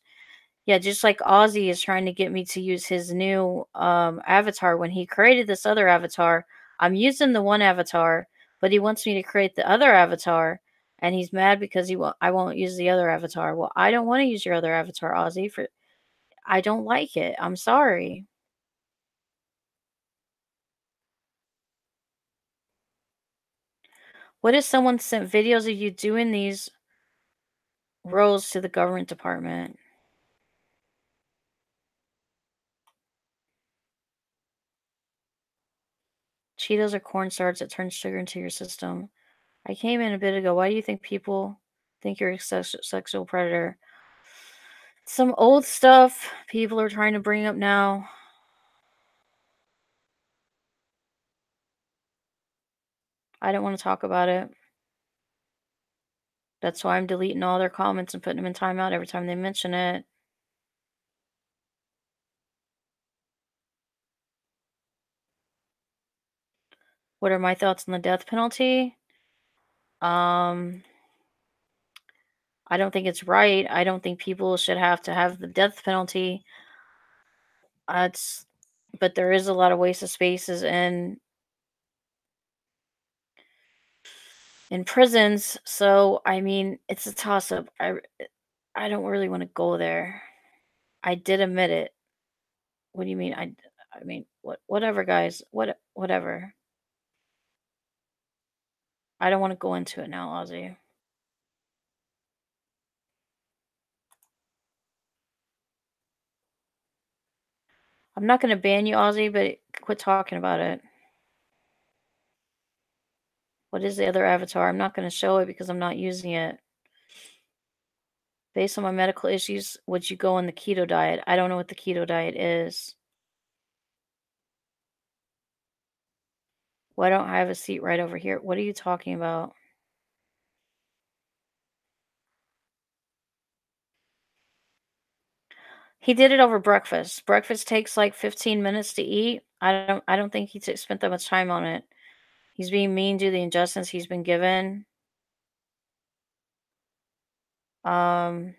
yeah, just like Ozzy is trying to get me to use his new avatar when he created this other avatar. I'm using the one avatar, but he wants me to create the other avatar, and he's mad because I won't use the other avatar. Well, I don't want to use your other avatar, Ozzy. For I don't like it. I'm sorry. What if someone sent videos of you doing these roles to the government department? Cheetos are cornstarch that turns sugar into your system. I came in a bit ago. Why do you think people think you're a sexual predator? Some old stuff people are trying to bring up now. I don't want to talk about it. That's why I'm deleting all their comments and putting them in timeout every time they mention it. What are my thoughts on the death penalty? Um, I don't think it's right. I don't think people should have to have the death penalty. It's but there is a lot of wasted spaces in prisons. So I mean, it's a toss up. I don't really want to go there. I did admit it. What do you mean? I mean, whatever, guys. Whatever. I don't want to go into it now, Ozzy. I'm not going to ban you, Ozzy, but quit talking about it. What is the other avatar? I'm not going to show it because I'm not using it. Based on my medical issues, would you go on the keto diet? I don't know what the keto diet is. Why don't I have a seat right over here? What are you talking about? He did it over breakfast. Breakfast takes like 15 minutes to eat. I don't think he spent that much time on it. He's being mean due to the injustice he's been given. Um,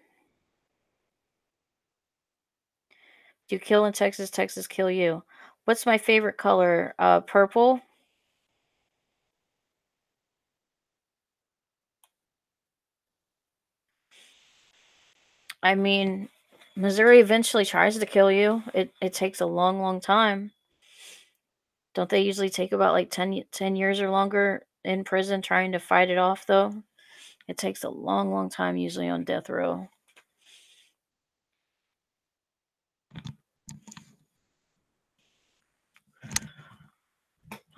you kill in Texas, Texas kill you. What's my favorite color? Purple. I mean, Missouri eventually tries to kill you. It takes a long, long time. Don't they usually take about like 10 years or longer in prison trying to fight it off though? It takes a long, long time usually on death row.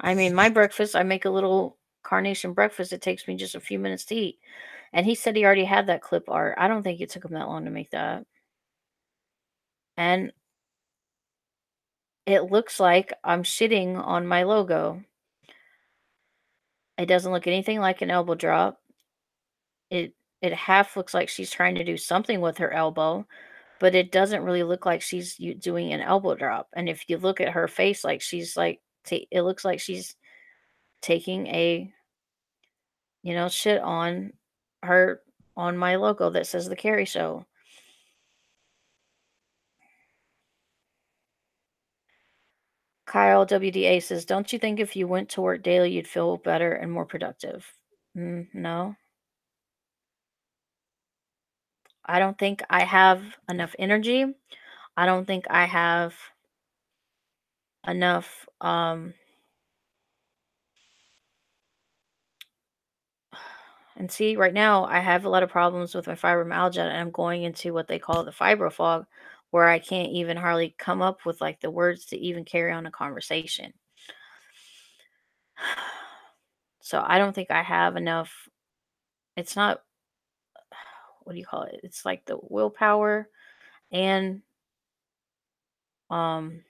I mean, my breakfast, I make a little carnation breakfast. It takes me just a few minutes to eat. And he said he already had that clip art. I don't think it took him that long to make that. And it looks like I'm shitting on my logo. It doesn't look anything like an elbow drop. It it half looks like she's trying to do something with her elbow, but it doesn't really look like she's doing an elbow drop. And if you look at her face, like she's like, it looks like she's taking a shit her on my logo that says the Carrie Show. Kyle WDA says, "Don't you think if you went to work daily, you'd feel better and more productive?" No, I don't think I have enough energy. I don't think I have enough. And see, right now, I have a lot of problems with my fibromyalgia, and I'm going into what they call the fibro fog, where I can't even hardly come up with like the words to even carry on a conversation. So I don't think I have enough. It's not, what do you call it? It's like the willpower and um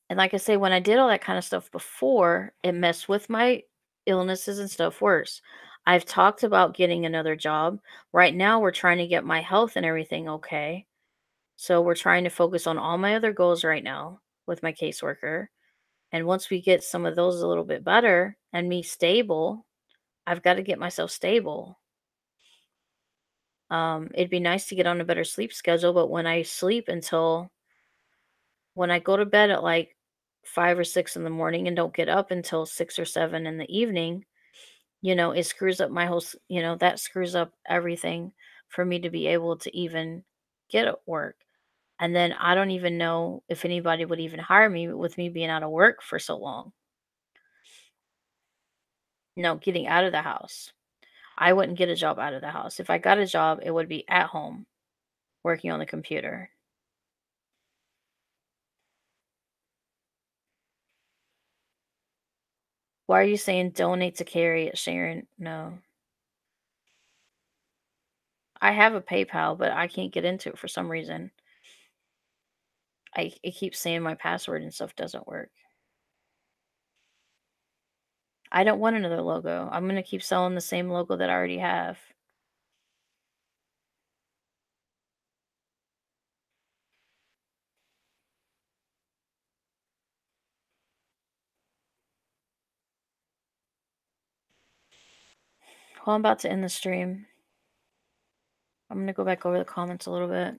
and like I say, when I did all that kind of stuff before, it messed with my illnesses and stuff worse. I've talked about getting another job. Right now we're trying to get my health and everything okay. So we're trying to focus on all my other goals right now with my caseworker. And once we get some of those a little bit better and me stable, I've got to get myself stable. It'd be nice to get on a better sleep schedule, but when I go to bed at like 5 or 6 in the morning and don't get up until 6 or 7 in the evening, it screws up my that screws up everything for me to be able to even get at work. And then I don't even know if anybody would even hire me with me being out of work for so long. No, getting out of the house. I wouldn't get a job out of the house. If I got a job, it would be at home working on the computer. Why are you saying donate to Carrie, Sharon? No. I have a PayPal, but I can't get into it for some reason. It keeps saying my password and stuff doesn't work. I don't want another logo. I'm gonna keep selling the same logo that I already have. Well, I'm about to end the stream. I'm gonna go back over the comments a little bit.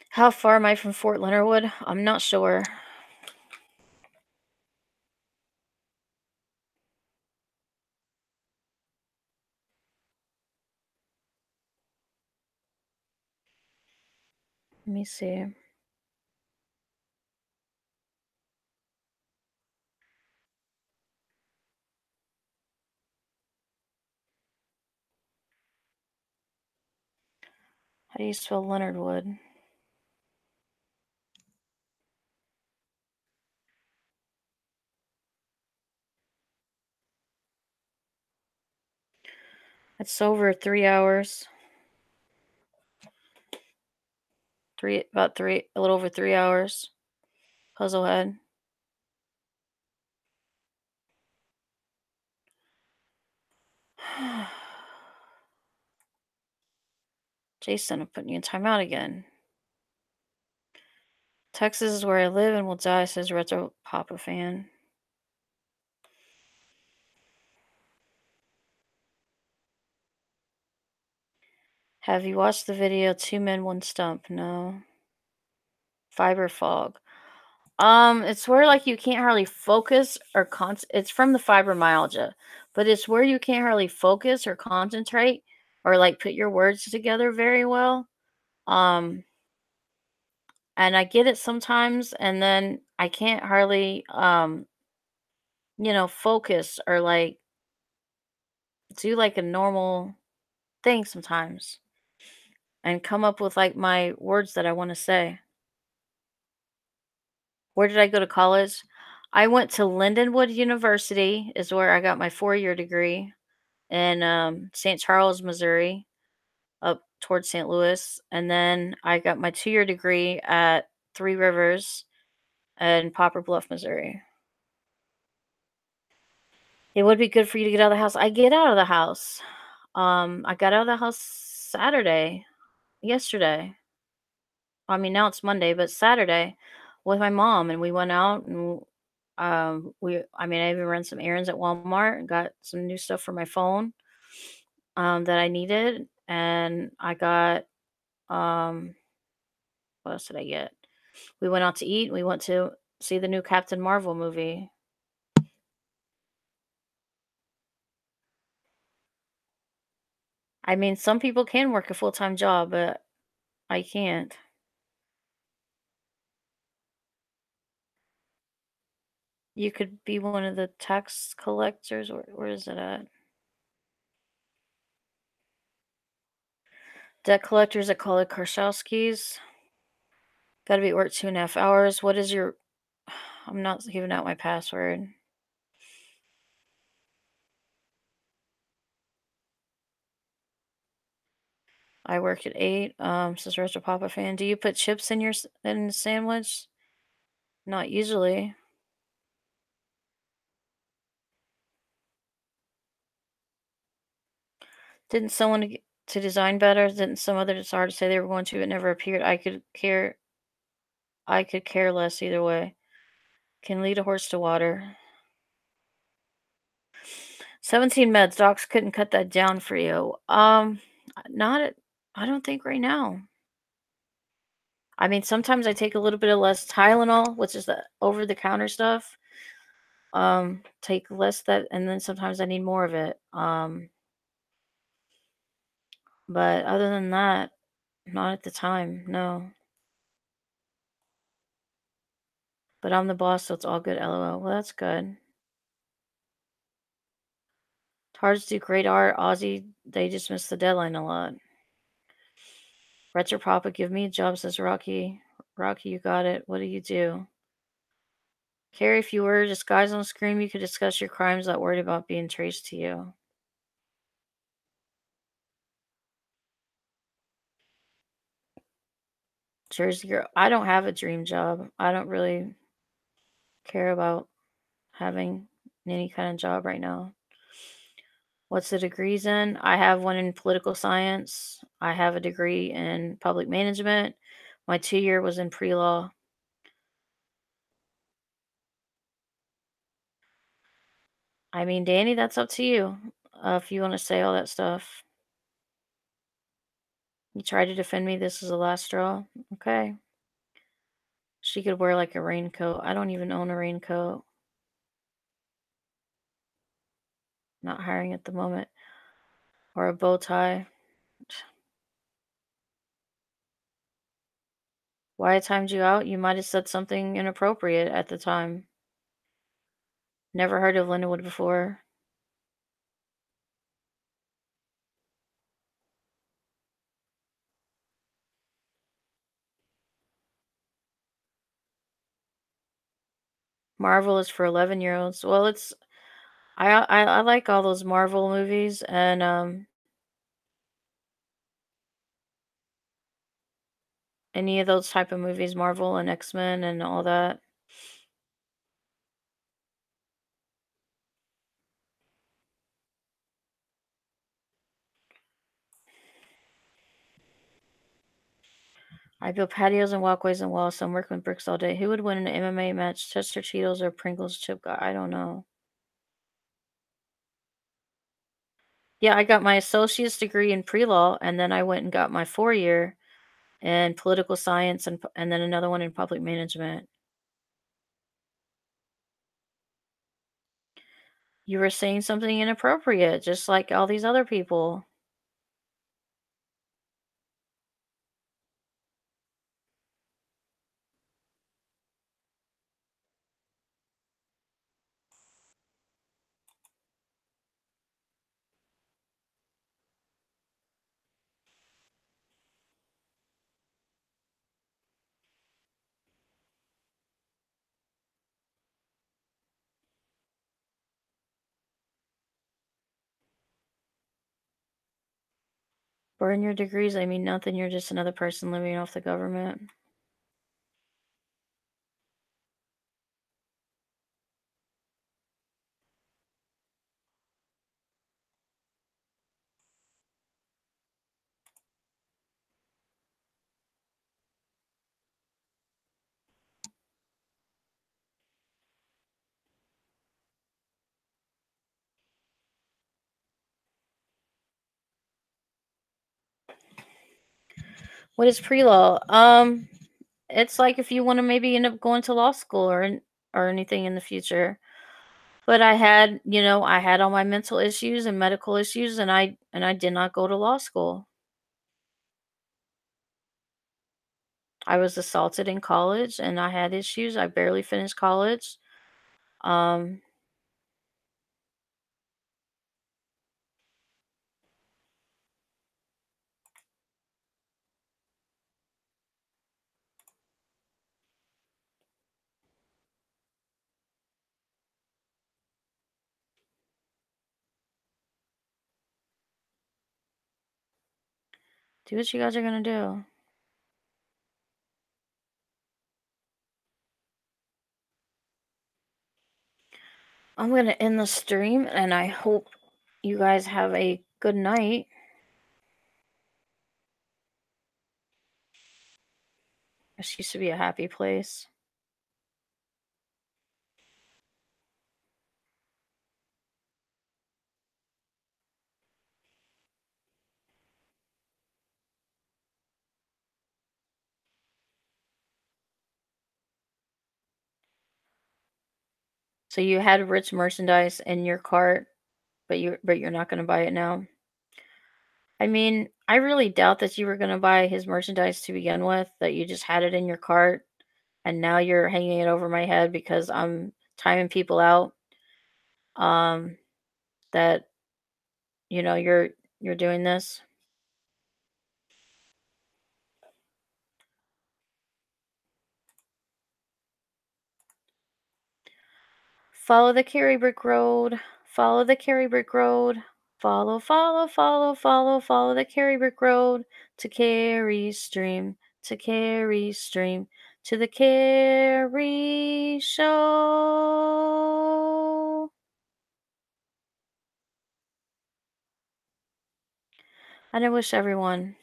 How far am I from Fort Leonard Wood? I'm not sure. Let me see. How do you spell Leonard Wood? It's over 3 hours. A little over 3 hours. Puzzlehead. Jason, I'm putting you in timeout again. Texas is where I live and will die, says Retro Papa fan. Have you watched the video Two Men, One Stump? No. Fiber fog. It's where like you can't hardly focus or it's from the fibromyalgia, but it's where you can't hardly focus or concentrate or like put your words together very well. Um, and I get it sometimes, and then I can't hardly focus or like do like a normal thing sometimes and come up with like my words that I want to say. Where did I go to college? I went to Lindenwood University, is where I got my 4-year degree in St. Charles, Missouri, up towards St. Louis. And then I got my 2-year degree at Three Rivers in Poplar Bluff, Missouri. It would be good for you to get out of the house. I get out of the house. I got out of the house Saturday, yesterday. I mean, now it's Monday, but Saturday with my mom, and we went out and I even ran some errands at Walmart and got some new stuff for my phone that I needed, and I got um what else did I get? We went out to eat. We went to see the new Captain Marvel movie. I mean, some people can work a full-time job, but I can't. You could be one of the tax collectors. Where is it at? Debt collectors at Colin Karshowski's. Got to be at work 2.5 hours. What is your? I'm not giving out my password. I work at 8. Says Retro Papa fan. Do you put chips in in the sandwich? Not usually. Didn't someone to design better? Didn't some other designer say they were going to? It never appeared. I could care less either way. Can lead a horse to water. 17 meds. Docs couldn't cut that down for you. Not at, I don't think right now. I mean, sometimes I take a little bit of less Tylenol, which is the over the counter stuff. Take less that, and then sometimes I need more of it. But other than that, not at the time, no. But I'm the boss, so it's all good, LOL. Well, that's good. Cards do great art. Aussie, they just miss the deadline a lot. Retropapa, give me a job, says Rocky. Rocky, you got it. What do you do? Carrie, if you were disguised on screen, you could discuss your crimes without worried about being traced to you. Jersey Girl, I don't have a dream job. I don't really care about having any kind of job right now. What's the degrees in? I have one in political science. I have a degree in public management. My 2 year was in pre law. I mean, Danny, that's up to you. If you want to say all that stuff. You try to defend me. This is the last straw. Okay. She could wear like a raincoat. I don't even own a raincoat. Not hiring at the moment. Or a bow tie. Why I timed you out? You might have said something inappropriate at the time. Never heard of Lindenwood before. Marvel is for 11-year-olds. Well, it's I like all those Marvel movies and any of those type of movies, Marvel and X-Men and all that. I build patios and walkways and walls, so I'm working with bricks all day. Who would win an MMA match? Chester Cheetos or Pringles chip guy? I don't know. Yeah, I got my associate's degree in pre-law, and then I went and got my 4 year in political science and then another one in public management. You were saying something inappropriate, just like all these other people. Burn your degrees, I mean nothing, you're just another person living off the government. What is pre-law? It's like if you wanna maybe end up going to law school or anything in the future. But I had all my mental issues and medical issues, and I did not go to law school. I was assaulted in college, and I had issues. I barely finished college. Um, do what you guys are gonna do. I'm gonna end the stream, and I hope you guys have a good night. This used to be a happy place. So you had rich merchandise in your cart, but you're not gonna buy it now? I mean, I really doubt that you were gonna buy his merchandise to begin with, that you just had it in your cart, and now you're hanging it over my head because I'm timing people out, um, that you're doing this. Follow the Cary Brick Road. Follow the Cary Brick Road. Follow, follow, follow, follow, follow the Cary Brick Road to Cary Stream, to Cary Stream, to the Cary Show. And I wish everyone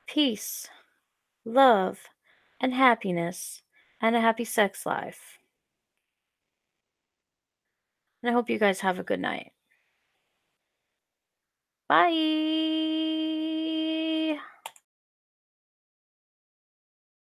peace, love, and happiness, and a happy sex life. And I hope you guys have a good night. Bye.